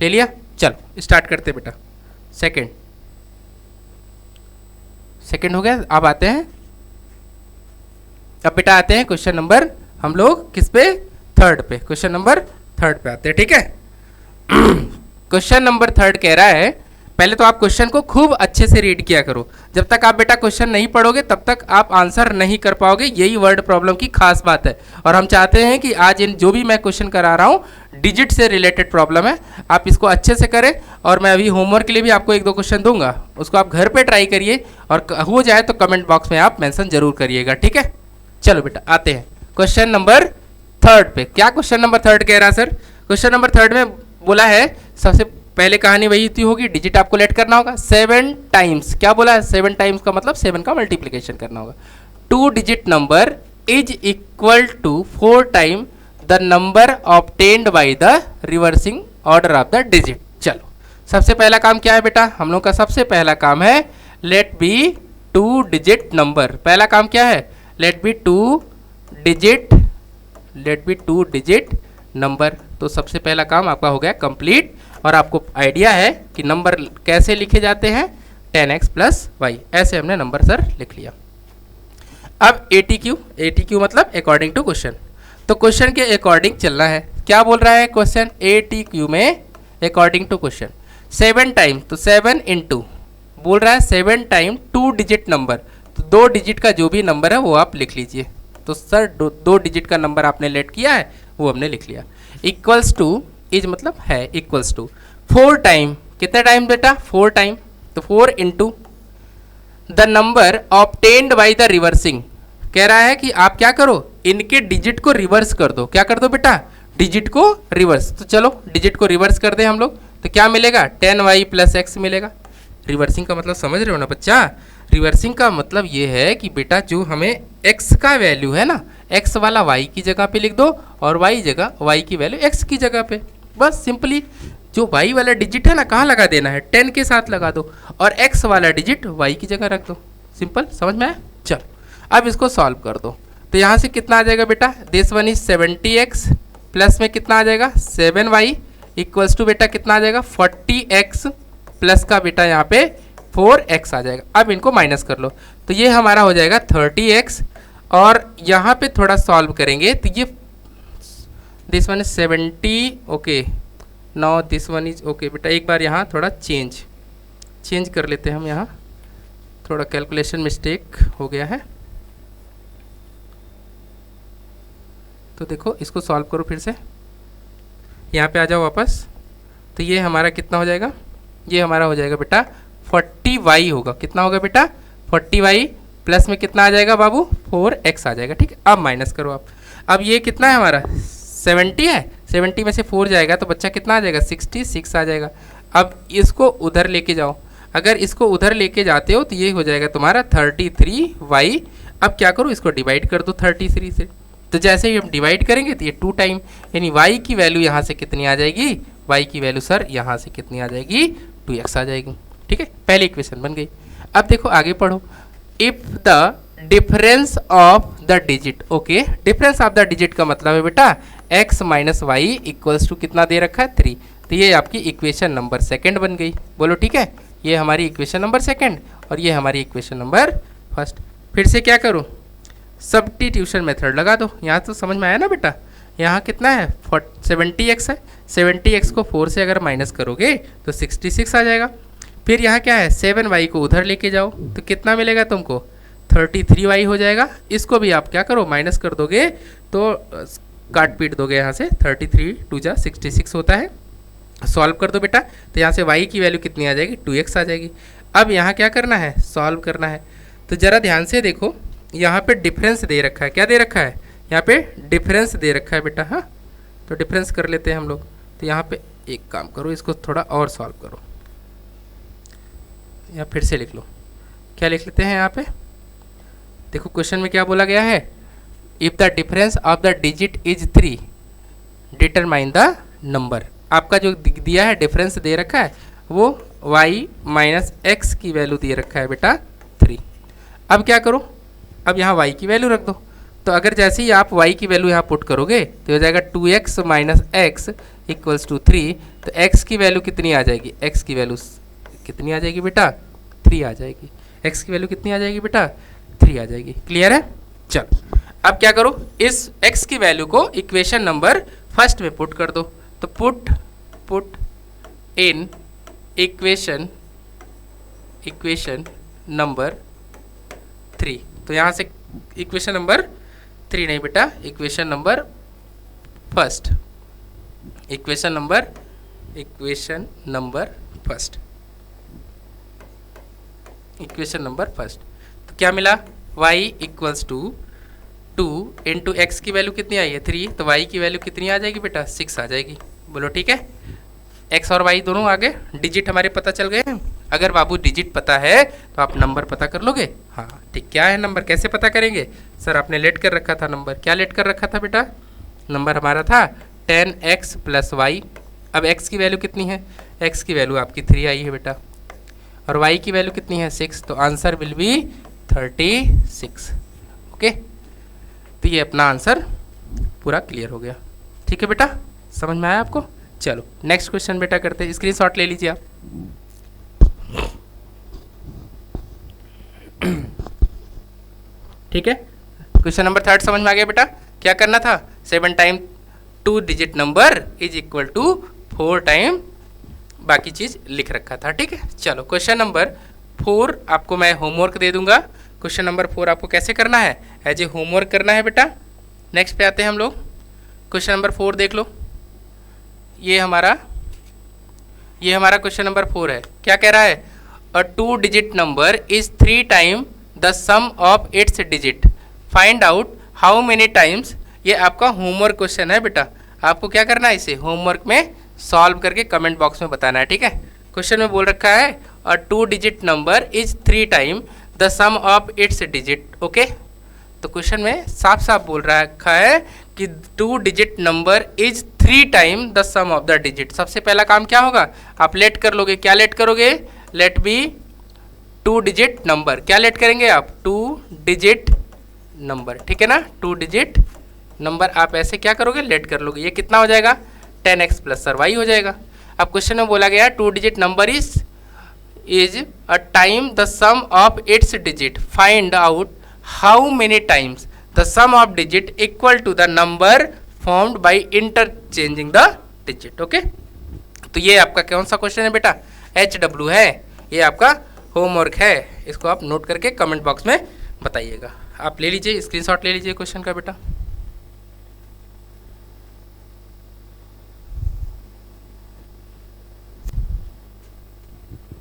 ले लिया। चलो स्टार्ट करते बेटा। सेकंड हो गया। अब आते हैं, अब बेटा आते हैं क्वेश्चन नंबर, हम लोग किस पे, थर्ड पे, क्वेश्चन नंबर थर्ड पे आते हैं, ठीक है। क्वेश्चन नंबर थर्ड कह रहा है, पहले तो आप क्वेश्चन को खूब अच्छे से रीड किया करो। जब तक आप बेटा क्वेश्चन नहीं पढ़ोगे तब तक आप आंसर नहीं कर पाओगे, यही वर्ड प्रॉब्लम की खास बात है। और हम चाहते हैं कि आज इन जो भी मैं क्वेश्चन करा रहा हूँ डिजिट से रिलेटेड प्रॉब्लम है, आप इसको अच्छे से करें। और मैं अभी होमवर्क के लिए भी आपको 1-2 क्वेश्चन दूंगा, उसको आप घर पे ट्राई करिए और हो जाए तो कमेंट बॉक्स में आप मेंशन जरूर करिएगा, ठीक है। चलो बेटा आते हैं क्वेश्चन नंबर थर्ड पे। क्या क्वेश्चन नंबर थर्ड कह रहा है सर? क्वेश्चन नंबर थर्ड में बोला है, सबसे पहले कहानी वही होगी, डिजिट आपको लेट करना होगा 7 टाइम्स। क्या बोला है? 7 टाइम्स का मतलब 7 का मल्टीप्लीकेशन करना होगा। 2 digit number is equal to 4 time the number obtained by the reversing order of the digit. चलो सबसे पहला काम क्या है बेटा? हम लोग का सबसे पहला काम है लेट बी 2 डिजिट नंबर। पहला काम क्या है? Let be 2 digit number. तो सबसे पहला काम आपका हो गया कंप्लीट। और आपको आइडिया है कि नंबर कैसे लिखे जाते हैं, 10x प्लस वाई, ऐसे हमने नंबर सर लिख लिया। अब ATQ मतलब अकॉर्डिंग टू क्वेश्चन, तो क्वेश्चन के अकॉर्डिंग चलना है। क्या बोल रहा है क्वेश्चन? ATQ में अकॉर्डिंग टू क्वेश्चन 7 टाइम, तो 7 इंटू बोल रहा है 7 टाइम 2 डिजिट नंबर, तो 2 डिजिट का जो भी नंबर है वो आप लिख लीजिए। तो सर 2 डिजिट का नंबर आपने लेट किया है, वो हमने लिख लिया। इक्वल्स टू, इज मतलब है, इक्वल्स टू 4 टाइम, कितने टाइम बेटा? 4 टाइम, तो 4 into the number obtained by the reversing. कह रहा है कि आप क्या करो, इनके डिजिट को रिवर्स कर दो। क्या कर दो बेटा? डिजिट को रिवर्स। तो चलो डिजिट को रिवर्स कर दे हम लोग, तो क्या मिलेगा? 10y प्लस x मिलेगा। रिवर्सिंग का मतलब समझ रहे हो ना बच्चा? रिवर्सिंग का मतलब ये है कि बेटा जो हमें x का वैल्यू है ना, x वाला y की जगह पे लिख दो और y की वैल्यू x की जगह पे। बस सिंपली जो y वाला डिजिट है ना, कहाँ लगा देना है? 10 के साथ लगा दो और x वाला डिजिट y की जगह रख दो। सिंपल, समझ में आया? चलो अब इसको सॉल्व कर दो। तो यहाँ से कितना आ जाएगा बेटा? This one is 70x plus में कितना आ जाएगा? 7y इक्वल्स टू बेटा कितना आ जाएगा? 40x प्लस का बेटा यहाँ पे 4x आ जाएगा। अब इनको माइनस कर लो, तो ये हमारा हो जाएगा 30x। और यहाँ पे थोड़ा सॉल्व करेंगे तो ये this one is 70, okay now this one is okay. बेटा एक बार यहाँ थोड़ा चेंज कर लेते हैं हम, यहाँ थोड़ा कैलकुलेशन मिस्टेक हो गया है। तो देखो इसको सॉल्व करो फिर से, यहाँ पे आ जाओ वापस। तो ये हमारा कितना हो जाएगा? ये हमारा हो जाएगा बेटा 40y होगा। कितना होगा बेटा? 40y प्लस में कितना आ जाएगा बाबू? 4x आ जाएगा, ठीक है। अब माइनस करो आप। अब ये कितना है हमारा? 70 है, 70 में से 4 जाएगा तो बच्चा कितना आ जाएगा? 66 आ जाएगा। अब इसको उधर लेके जाओ, अगर इसको उधर लेके जाते हो तो ये हो जाएगा तुम्हारा 33y। अब क्या करो, इसको डिवाइड कर दो 33 से। तो जैसे ही हम डिवाइड करेंगे तो ये 2 टाइम, यानी y की वैल्यू यहाँ से कितनी आ जाएगी? y की वैल्यू सर यहाँ से कितनी आ जाएगी? 2x आ जाएगी, ठीक है। पहली इक्वेशन बन गई। अब देखो आगे पढ़ो। If the difference of the digit, okay, difference of the digit का मतलब है बेटा x minus y equals to कितना दे रखा है? 3। तो ये आपकी इक्वेशन नंबर सेकंड बन गई। बोलो ठीक है, ये हमारी इक्वेशन नंबर सेकंड और ये हमारी इक्वेशन नंबर फर्स्ट। फिर से क्या करूँ? सब्स्टिट्यूशन मेथड लगा दो। यहाँ तो समझ में आया ना बेटा? यहाँ कितना है? 70x है, 70x को 4 से अगर माइनस करोगे तो 66 आ जाएगा। फिर यहाँ क्या है? 7y को उधर लेके जाओ तो कितना मिलेगा तुमको? 33y हो जाएगा। इसको भी आप क्या करो? माइनस कर दोगे तो काट पीट दोगे यहाँ से, 33 2 जा 66 होता है। सॉल्व कर दो बेटा, तो यहाँ से y की वैल्यू कितनी आ जाएगी? 2x आ जाएगी। अब यहाँ क्या करना है? सॉल्व करना है। तो ज़रा ध्यान से देखो, यहाँ पे डिफरेंस दे रखा है। क्या दे रखा है? यहाँ पे डिफरेंस दे रखा है बेटा। हाँ, तो डिफरेंस कर लेते हैं हम लोग। तो यहाँ पे एक काम करो, इसको थोड़ा और सॉल्व करो। या फिर से लिख लो। क्या लिख लेते हैं यहाँ पे? देखो क्वेश्चन में क्या बोला गया है? If the difference of the digit is 3 determine the number. आपका जो दिया है डिफरेंस दे रखा है वो y माइनस एक्स की वैल्यू दे रखा है बेटा 3। अब क्या करो? अब यहाँ y की वैल्यू रख दो। तो अगर जैसे ही आप y की वैल्यू यहाँ पुट करोगे तो हो जाएगा 2x minus x equals to 3, तो x की वैल्यू कितनी आ जाएगी? x की वैल्यू कितनी आ जाएगी बेटा? 3 आ जाएगी। x की वैल्यू कितनी आ जाएगी बेटा? 3 आ जाएगी। क्लियर है? चलो अब क्या करो, इस x की वैल्यू को इक्वेशन नंबर फर्स्ट में पुट कर दो। तो पुट इन इक्वेशन नंबर 3। तो यहाँ से इक्वेशन नंबर 3 नहीं बेटा, equation number first, equation number first. तो क्या मिला? y equals to 2 into x की वैल्यू कितनी आई है? 3, तो y की वैल्यू कितनी आ जाएगी बेटा? 6 आ जाएगी। बोलो ठीक है? x और y दोनों आगे डिजिट हमारे पता चल गए हैं। अगर बाबू डिजिट पता है तो आप नंबर पता कर लोगे। हाँ ठीक, क्या है नंबर, कैसे पता करेंगे? सर आपने लेट कर रखा था नंबर। क्या लेट कर रखा था बेटा? नंबर हमारा था 10x प्लस वाई। अब x की वैल्यू कितनी है? x की वैल्यू आपकी 3 आई है बेटा, और y की वैल्यू कितनी है? 6। तो आंसर विल बी 36। ओके, तो ये अपना आंसर पूरा क्लियर हो गया। ठीक है बेटा, समझ में आया आपको? चलो नेक्स्ट क्वेश्चन बेटा करते हैं। स्क्रीनशॉट ले लीजिए आप। ठीक है, क्वेश्चन नंबर 3 समझ में आ गया बेटा? क्या करना था? 7 time 2 digit number is equal to 4 time बाकी चीज लिख रखा था। ठीक है, चलो क्वेश्चन नंबर 4 आपको मैं होमवर्क दे दूंगा। क्वेश्चन नंबर 4 आपको कैसे करना है? एज ए होमवर्क करना है बेटा। नेक्स्ट पे आते हैं हम लोग। क्वेश्चन नंबर 4 देख लो, ये हमारा क्वेश्चन नंबर 4 है। क्या कह रहा है? A 2 digit number is 3 time the sum of its digit, find out how many times. ये आपका होमवर्क क्वेश्चन है बेटा। आपको क्या करना है? इसे होमवर्क में सॉल्व करके कमेंट बॉक्स में बताना है। ठीक है, क्वेश्चन में बोल रखा है a 2 digit number is 3 time the sum of its digit. Okay, तो क्वेश्चन में साफ साफ बोल रखा है कि 2 digit number is 3 time the sum of the digit. सबसे पहला काम क्या होगा? आप लेट कर लोगे। क्या लेट करोगे? Let be 2 digit number. क्या लेट करेंगे आप? 2 डिजिट नंबर। ठीक है ना, 2 डिजिट नंबर आप ऐसे क्या करोगे? लेट कर लोगे। ये कितना हो जाएगा? 10x प्लस सर y हो जाएगा। अब क्वेश्चन में बोला गया 2 digit number is a time the sum of its digit, find out how many times the sum of digit equal to the number formed by interchanging the digit. Okay, तो ये आपका कौन सा क्वेश्चन है बेटा? HW है। ये आपका होमवर्क है, इसको आप नोट करके कमेंट बॉक्स में बताइएगा। आप ले लीजिए, स्क्रीनशॉट ले लीजिए क्वेश्चन का बेटा।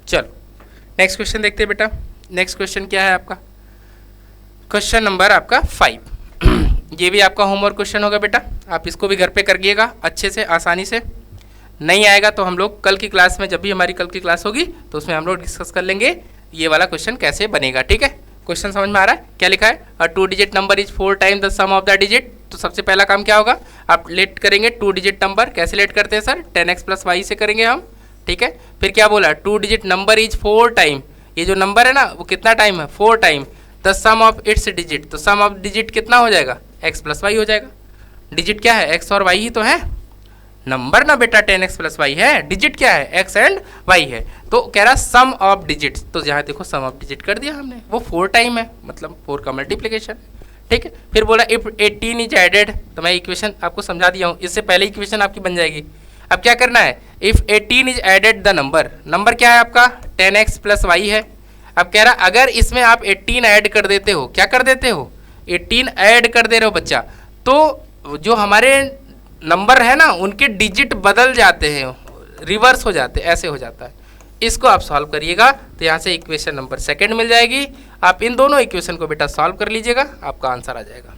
चलो नेक्स्ट क्वेश्चन देखते हैं बेटा। नेक्स्ट क्वेश्चन क्या है आपका? क्वेश्चन नंबर आपका 5। ये भी आपका होमवर्क क्वेश्चन होगा बेटा। आप इसको भी घर पे करिएगा अच्छे से, आसानी से। नहीं आएगा तो हम लोग कल की क्लास में, जब भी हमारी कल की क्लास होगी तो उसमें हम लोग डिस्कस कर लेंगे ये वाला क्वेश्चन कैसे बनेगा। ठीक है, क्वेश्चन समझ में आ रहा है? क्या लिखा है? A 2 digit number is 4 time the sum of the digit. तो सबसे पहला काम क्या होगा? आप लेट करेंगे 2 डिजिट नंबर। कैसे लेट करते हैं सर? 10x प्लस वाई से करेंगे हम। ठीक है, फिर क्या बोला? 2 डिजिट नंबर इज 4 टाइम। ये जो नंबर है ना वो कितना टाइम है? 4 time the sum of its digit. तो सम ऑफ डिजिट कितना हो जाएगा? x प्लस वाई हो जाएगा। डिजिट क्या है? x और y ही तो है। नंबर ना बेटा 10x प्लस वाई है, डिजिट क्या है? x एंड y है। तो कह रहा सम ऑफ डिजिट्स, तो जहाँ देखो सम ऑफ डिजिट कर दिया हमने, वो 4 टाइम है, मतलब 4 का मल्टीप्लिकेशन। ठीक है, फिर बोला इफ 18 इज एडेड। तो मैं इक्वेशन आपको समझा दिया हूँ, इससे पहले इक्वेशन आपकी बन जाएगी। अब क्या करना है? If 18 is added the number क्या है आपका? 10x प्लस वाई है। अब कह रहा अगर इसमें आप 18 ऐड कर देते हो, क्या कर देते हो? 18 ऐड कर दे रहे हो बच्चा, तो जो हमारे नंबर है ना उनके डिजिट बदल जाते हैं, रिवर्स हो जाते हैं, ऐसे हो जाता है। इसको आप सॉल्व करिएगा तो यहाँ से इक्वेशन नंबर 2 मिल जाएगी। आप इन दोनों इक्वेशन को बेटा सॉल्व कर लीजिएगा, आपका आंसर आ जाएगा।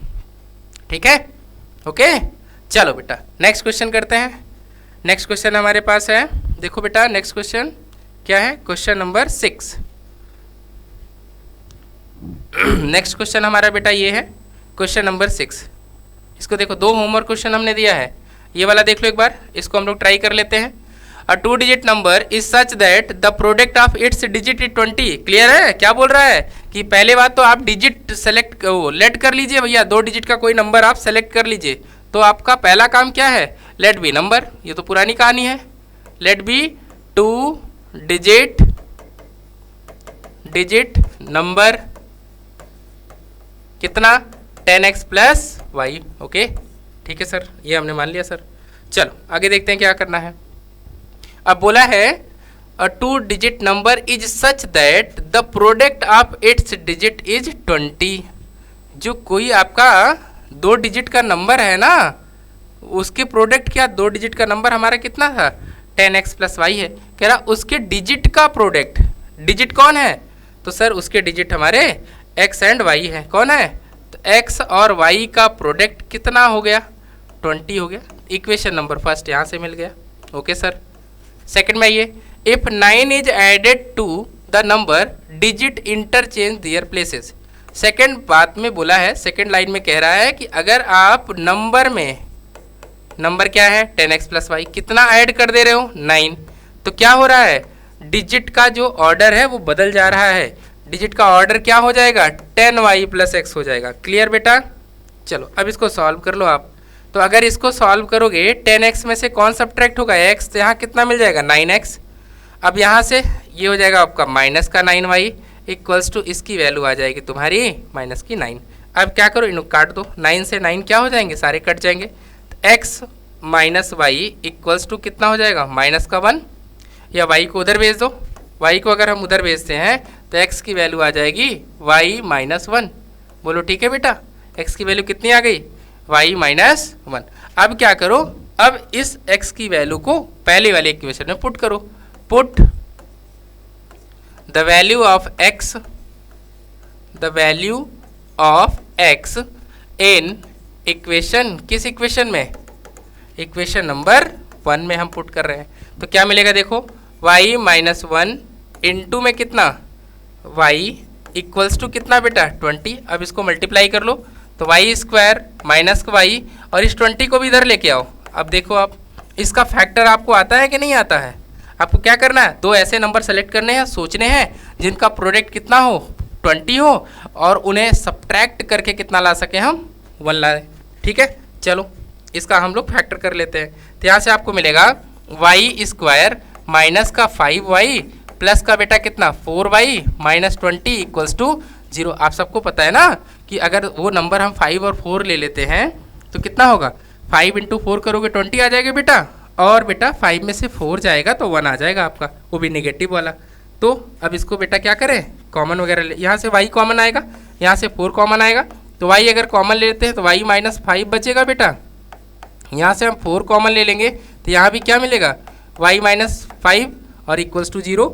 ठीक है, ओके। चलो बेटा नेक्स्ट क्वेश्चन करते हैं। नेक्स्ट क्वेश्चन हमारे पास है, देखो बेटा नेक्स्ट क्वेश्चन क्या है? Question number 6। नेक्स्ट क्वेश्चन हमारा बेटा ये है क्वेश्चन नंबर 6। इसको देखो, 2 होमवर्क क्वेश्चन हमने दिया है। ये वाला देख लो एक बार, इसको हम लोग ट्राई कर लेते हैं। अ 2 digit number is such that the product of its digit is 20। Clear है? क्या बोल रहा है कि पहले बात तो आप डिजिट सेलेक्ट लेट कर लीजिए भैया, 2 डिजिट का कोई नंबर आप सेलेक्ट कर लीजिए। तो आपका पहला काम क्या है? लेट बी नंबर, ये तो पुरानी कहानी है, लेट बी 2 डिजिट नंबर कितना 10x प्लस वाई। ओके ठीक है सर, ये हमने मान लिया सर। चलो आगे देखते हैं क्या करना है। अब बोला है a 2 digit number is such that the product of its digit is 20। जो कोई आपका 2 डिजिट का नंबर है ना, उसके प्रोडक्ट क्या 2 डिजिट का नंबर हमारा कितना था 10x प्लस वाई है। कह रहा उसके डिजिट का प्रोडक्ट, डिजिट कौन है, तो सर उसके डिजिट हमारे x एंड y है। कौन है, तो x और y का प्रोडक्ट कितना हो गया 20 हो गया। इक्वेशन नंबर फर्स्ट यहाँ से मिल गया। Okay sir. सेकंड में ये if 9 is added to the number digit interchange their places. Second बात में बोला है, सेकंड लाइन में कह रहा है कि अगर आप नंबर में, नंबर क्या है 10x प्लस वाई, कितना ऐड कर दे रहे हो 9, तो क्या हो रहा है डिजिट का जो ऑर्डर है वो बदल जा रहा है। डिजिट का ऑर्डर क्या हो जाएगा 10y प्लस x हो जाएगा। क्लियर बेटा। चलो अब इसको सॉल्व कर लो आप। तो अगर इसको सॉल्व करोगे 10x में से कौन सब्ट्रैक्ट होगा x, तो यहाँ कितना मिल जाएगा 9x। अब यहाँ से ये हो जाएगा आपका माइनस का 9y इक्वल्स टू इसकी वैल्यू आ जाएगी तुम्हारी माइनस की 9। अब क्या करो इनको काट दो, 9 से 9 क्या हो जाएंगे सारे कट जाएंगे। तो x minus y equals to कितना हो जाएगा माइनस का 1, या y को उधर भेज दो। y को अगर हम उधर भेजते हैं तो x की वैल्यू आ जाएगी y माइनस 1। बोलो ठीक है बेटा, x की वैल्यू कितनी आ गई y माइनस 1। अब क्या करो, अब इस x की वैल्यू को पहले वाले इक्वेशन में पुट करो। Put the value of x, the value of x in equation, किस इक्वेशन में, इक्वेशन नंबर 1 में हम पुट कर रहे हैं। तो क्या मिलेगा देखो y माइनस 1 इंटू में कितना y इक्वल्स टू कितना बेटा 20। अब इसको मल्टीप्लाई कर लो तो y स्क्वायर माइनस का y, और इस 20 को भी इधर लेके आओ। अब देखो आप इसका फैक्टर आपको आता है कि नहीं आता है। आपको क्या करना है, दो ऐसे नंबर सेलेक्ट करने हैं, सोचने हैं जिनका प्रोडक्ट कितना हो 20 हो, और उन्हें सब्ट्रैक्ट करके कितना ला सके हम 1 लाए। ठीक है चलो इसका हम लोग फैक्टर कर लेते हैं। तो यहाँ से आपको मिलेगा y स्क्वायर माइनस का 5y प्लस का बेटा कितना 4y माइनस 20 इक्वल्स टू 0। आप सबको पता है ना कि अगर वो नंबर हम 5 और 4 ले लेते हैं तो कितना होगा, 5 इंटू 4 करोगे 20 आ जाएगा बेटा, और बेटा 5 में से 4 जाएगा तो 1 आ जाएगा आपका, वो भी नेगेटिव वाला। तो अब इसको बेटा क्या करें, कॉमन वगैरह ले, यहाँ से y कॉमन आएगा, यहाँ से 4 कॉमन आएगा, तो y अगर कॉमन लेते हैं तो y माइनस 5 बचेगा बेटा। यहाँ से हम 4 कॉमन ले लेंगे तो यहाँ भी क्या मिलेगा y माइनस 5 और इक्वल्स टू 0।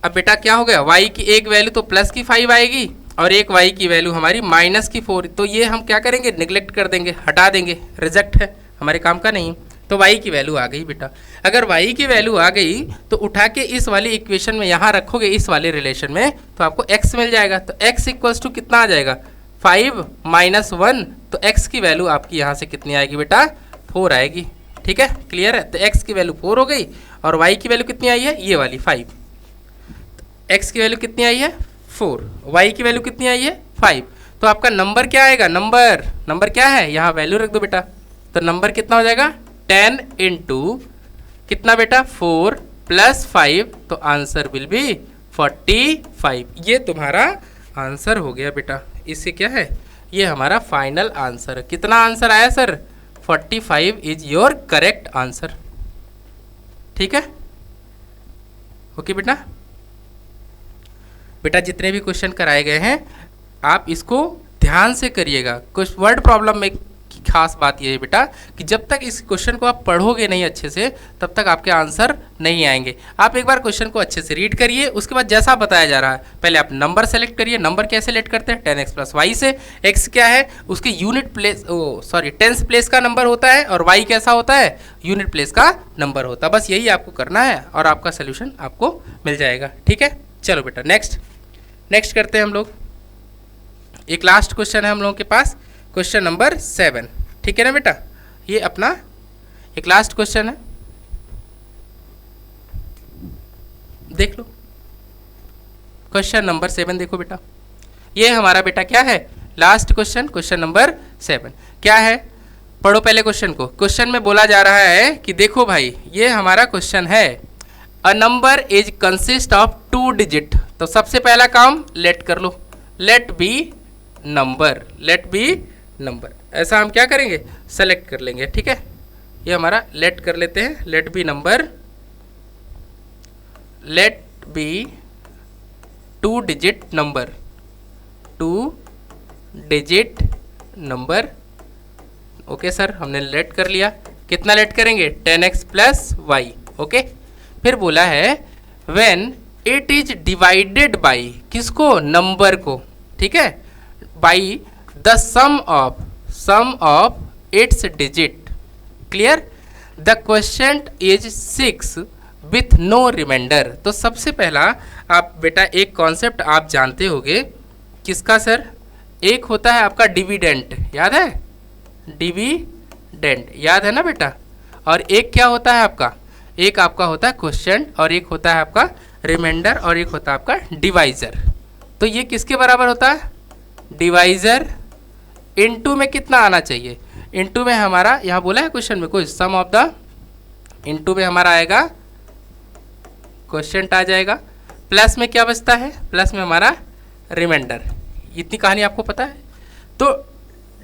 अब बेटा क्या हो गया, y की एक वैल्यू तो प्लस की 5 आएगी और एक y की वैल्यू हमारी माइनस की 4। तो ये हम क्या करेंगे, निगलेक्ट कर देंगे, हटा देंगे, रिजेक्ट है, हमारे काम का नहीं। तो y की वैल्यू आ गई बेटा। अगर y की वैल्यू आ गई तो उठा के इस वाली इक्वेशन में यहाँ रखोगे, इस वाले रिलेशन में, तो आपको x मिल जाएगा। तो x इक्वल्स टू कितना आ जाएगा 5 माइनस 1। तो x की वैल्यू आपकी यहाँ से कितनी आएगी बेटा 4 आएगी। ठीक है क्लियर है। तो x की वैल्यू 4 हो गई और y की वैल्यू कितनी आई है, ये वाली 5। x की वैल्यू कितनी आई है 4, y की वैल्यू कितनी आई है 5। तो आपका नंबर क्या आएगा, नंबर क्या है, यहाँ वैल्यू रख दो बेटा। तो नंबर कितना हो जाएगा 10 इंटू कितना बेटा 4 प्लस 5, तो आंसर विल बी 45। ये तुम्हारा आंसर हो गया बेटा। इससे क्या है, ये हमारा फाइनल आंसर। कितना आंसर आया sir 45 is your correct answer. ठीक है ओके बेटा। बेटा जितने भी क्वेश्चन कराए गए हैं आप इसको ध्यान से करिएगा। कुछ वर्ड प्रॉब्लम में की खास बात यह है बेटा कि जब तक इस क्वेश्चन को आप पढ़ोगे नहीं अच्छे से तब तक आपके आंसर नहीं आएंगे। आप एक बार क्वेश्चन को अच्छे से रीड करिए, उसके बाद जैसा बताया जा रहा है पहले आप नंबर सेलेक्ट करिए। नंबर कैसे सेलेक्ट करते हैं 10x प्लस वाई से। x क्या है उसके यूनिट प्लेस, टेंस प्लेस का नंबर होता है, और y कैसा होता है यूनिट प्लेस का नंबर होता है। बस यही आपको करना है और आपका सोल्यूशन आपको मिल जाएगा। ठीक है चलो बेटा नेक्स्ट करते हैं हम लोग। एक लास्ट क्वेश्चन है हम लोगों के पास, क्वेश्चन नंबर 7। ठीक है ना बेटा, ये अपना एक लास्ट क्वेश्चन है, देख लो क्वेश्चन नंबर 7। देखो बेटा ये हमारा बेटा क्या है लास्ट क्वेश्चन, क्वेश्चन नंबर 7 क्या है, पढ़ो पहले क्वेश्चन को। क्वेश्चन में बोला जा रहा है कि देखो भाई, ये हमारा क्वेश्चन है, a number is consist of 2 digit. तो सबसे पहला काम लेट कर लो, let be number, let be number. ऐसा हम क्या करेंगे, सेलेक्ट कर लेंगे, ठीक है। ये हमारा लेट कर लेते हैं, let be number, let be 2 digit number, 2 digit number. Okay sir, हमने लेट कर लिया। कितना लेट करेंगे, 10x प्लस वाई। ओके, फिर बोला है when it is divided by, किसको, नंबर को, ठीक है, by the sum of its digit. Clear, the question is 6 with no remainder. तो सबसे पहला आप बेटा एक कॉन्सेप्ट आप जानते होंगे, किसका सर, एक होता है आपका डिविडेंट, याद है, डिविडेंट याद है ना बेटा, और एक क्या होता है आपका, एक आपका होता है क्वेश्चन, और एक होता है आपका रिमाइंडर, और एक होता है आपका डिवाइजर। तो ये किसके बराबर होता है, डिवाइजर। इनटू में कितना आना चाहिए, इनटू में हमारा यहाँ बोला है क्वेश्चन में कुछ, सम ऑफ द, इनटू में हमारा आएगा क्वेश्चन आ जाएगा, प्लस में क्या बचता है, प्लस में हमारा रिमाइंडर। इतनी कहानी आपको पता है। तो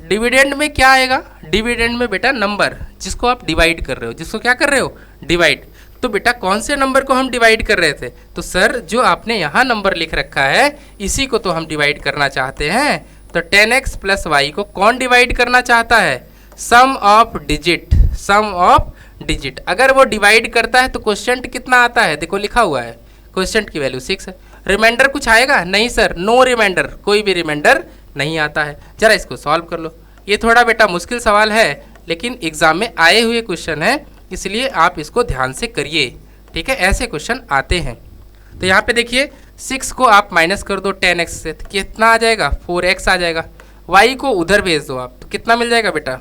डिविडेंड में क्या आएगा, डिविडेंड में बेटा नंबर जिसको आप डिवाइड कर रहे हो, जिसको क्या कर रहे हो, डिवाइड। तो बेटा कौन से नंबर को हम डिवाइड कर रहे थे, तो सर जो आपने यहाँ नंबर लिख रखा है इसी को तो हम डिवाइड करना चाहते हैं। तो 10x प्लस वाई को कौन डिवाइड करना चाहता है, sum of digit, sum of digit. अगर वो डिवाइड करता है तो क्वोशिएंट कितना आता है, देखो लिखा हुआ है, क्वोशिएंट की वैल्यू 6 है। रिमाइंडर कुछ आएगा, नहीं सर, नो रिमाइंडर, कोई भी रिमाइंडर नहीं आता है। जरा इसको सॉल्व कर लो। ये थोड़ा बेटा मुश्किल सवाल है, लेकिन एग्जाम में आए हुए क्वेश्चन है, इसलिए आप इसको ध्यान से करिए, ठीक है, ऐसे क्वेश्चन आते हैं। तो यहाँ पे देखिए 6 को आप माइनस कर दो 10x से, तो कितना आ जाएगा, 4x आ जाएगा। y को उधर भेज दो आप, तो कितना मिल जाएगा बेटा,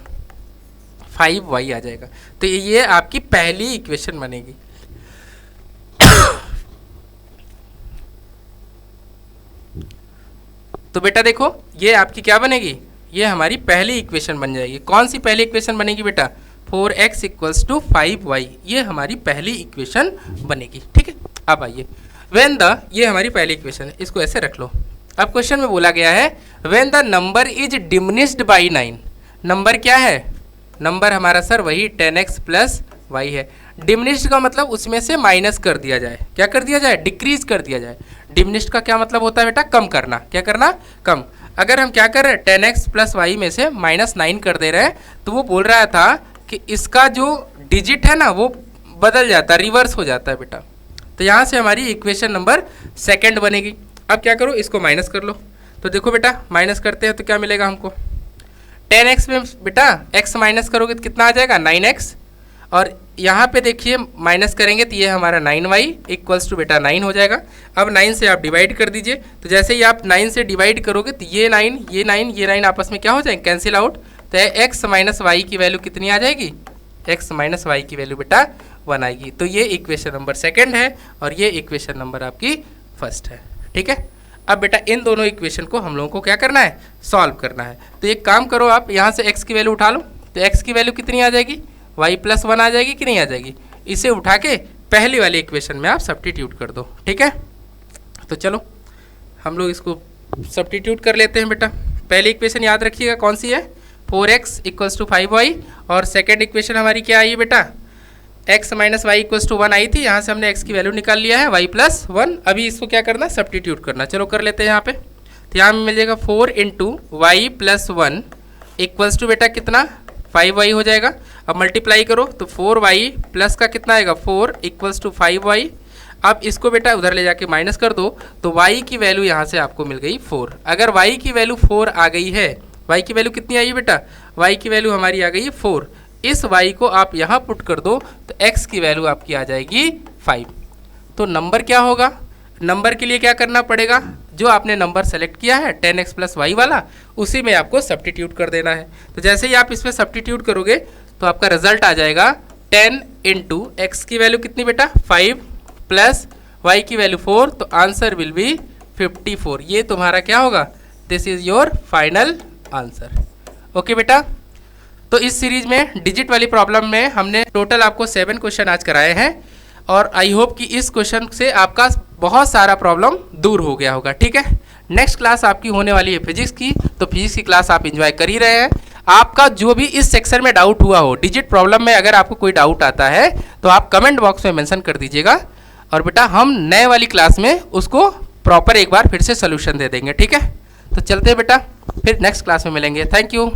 5y आ जाएगा। तो ये आपकी पहली इक्वेशन बनेगी। तो बेटा देखो ये आपकी क्या बनेगी, ये हमारी पहली इक्वेशन बन जाएगी। कौन सी पहली इक्वेशन बनेगी बेटा, 4x इक्वल्स टू 5y, ये हमारी पहली इक्वेशन बनेगी, ठीक है। अब आइए, व्हेन द, ये हमारी पहली इक्वेशन है, इसको ऐसे रख लो। अब क्वेश्चन में बोला गया है when the number is diminished by 9। Number क्या है, नंबर हमारा सर वही 10x प्लस y है। डिमिनिश्ड का मतलब उसमें से माइनस कर दिया जाए, क्या कर दिया जाए, डिक्रीज कर दिया जाए। डिमिनिश्ड का क्या मतलब होता है बेटा, कम करना, क्या करना, कम। अगर हम क्या कर रहे हैं, 10x प्लस वाई में से -9 कर दे रहे हैं, तो वो बोल रहा था कि इसका जो डिजिट है ना वो बदल जाता है, रिवर्स हो जाता है बेटा। तो यहाँ से हमारी इक्वेशन नंबर 2 बनेगी। अब क्या करो, इसको माइनस कर लो। तो देखो बेटा माइनस करते हैं तो क्या मिलेगा हमको, 10x में बेटा x माइनस करोगे तो कितना आ जाएगा, 9x, और यहाँ पे देखिए माइनस करेंगे तो ये हमारा 9y इक्वल्स टू बेटा 9 हो जाएगा। अब 9 से आप डिवाइड कर दीजिए, तो जैसे ही आप 9 से डिवाइड करोगे तो ये 9 ये 9 ये 9 आपस में क्या हो जाएंगे, कैंसिल आउट। तो x माइनस वाई की वैल्यू कितनी आ जाएगी, x माइनस वाई की वैल्यू बेटा 1 आएगी। तो ये इक्वेशन नंबर 2 है और ये इक्वेशन नंबर आपकी 1 है, ठीक है। अब बेटा इन दोनों इक्वेशन को हम लोगों को क्या करना है, सॉल्व करना है। तो एक काम करो, आप यहाँ से x की वैल्यू उठा लो, तो x की वैल्यू कितनी आ जाएगी, y प्लस 1 आ जाएगी कि नहीं आ जाएगी। इसे उठा के पहली वाली इक्वेशन में आप सब्स्टिट्यूट कर दो, ठीक है। तो चलो हम लोग इसको सब्स्टिट्यूट कर लेते हैं बेटा। पहली इक्वेशन याद रखिएगा कौन सी है, 4x इक्वल्स टू 5y, और सेकेंड इक्वेशन हमारी क्या आई बेटा, x minus y equals to 1 आई थी, यहाँ से हमने x की वैल्यू निकाल लिया है, y प्लस 1। अभी इसको क्या करना, सब्स्टिट्यूट करना। चलो कर लेते हैं यहाँ पे। तो यहाँ में मिल जाएगा 4 into y plus 1 equals to बेटा कितना, 5y हो जाएगा। अब मल्टीप्लाई करो तो 4y प्लस का कितना आएगा, 4 इक्वल्स टू 5y। अब इसको बेटा उधर ले जाके माइनस कर दो, तो y की वैल्यू यहाँ से आपको मिल गई 4। अगर y की वैल्यू 4 आ गई है, y की वैल्यू कितनी आई है बेटा, y की वैल्यू हमारी आ गई है 4। इस y को आप यहाँ पुट कर दो तो x की वैल्यू आपकी आ जाएगी 5। तो नंबर क्या होगा, नंबर के लिए क्या करना पड़ेगा, जो आपने नंबर सेलेक्ट किया है 10x प्लस वाई वाला, उसी में आपको सब्स्टिट्यूट कर देना है। तो जैसे ही आप इसमें सब्स्टिट्यूट करोगे तो आपका रिजल्ट आ जाएगा 10 इंटू एक्स की वैल्यू कितनी बेटा, 5 प्लस वाई की वैल्यू 4, तो आंसर विल बी 54। ये तुम्हारा क्या होगा, this is your final answer. Okay बेटा, तो इस सीरीज में डिजिट वाली प्रॉब्लम में हमने टोटल आपको 7 क्वेश्चन आज कराए हैं और आई होप कि इस क्वेश्चन से आपका बहुत सारा प्रॉब्लम दूर हो गया होगा। ठीक है, नेक्स्ट क्लास आपकी होने वाली है फिजिक्स की, तो फिजिक्स की क्लास आप एंजॉय कर ही रहे हैं। आपका जो भी इस सेक्शन में डाउट हुआ हो, डिजिट प्रॉब्लम में अगर आपको कोई डाउट आता है तो आप कमेंट बॉक्स में मेंशन कर दीजिएगा और बेटा हम नए वाली क्लास में उसको प्रॉपर एक बार फिर से सोल्यूशन दे देंगे। ठीक है, तो चलते हैं बेटा, फिर नेक्स्ट क्लास में मिलेंगे। Thank you.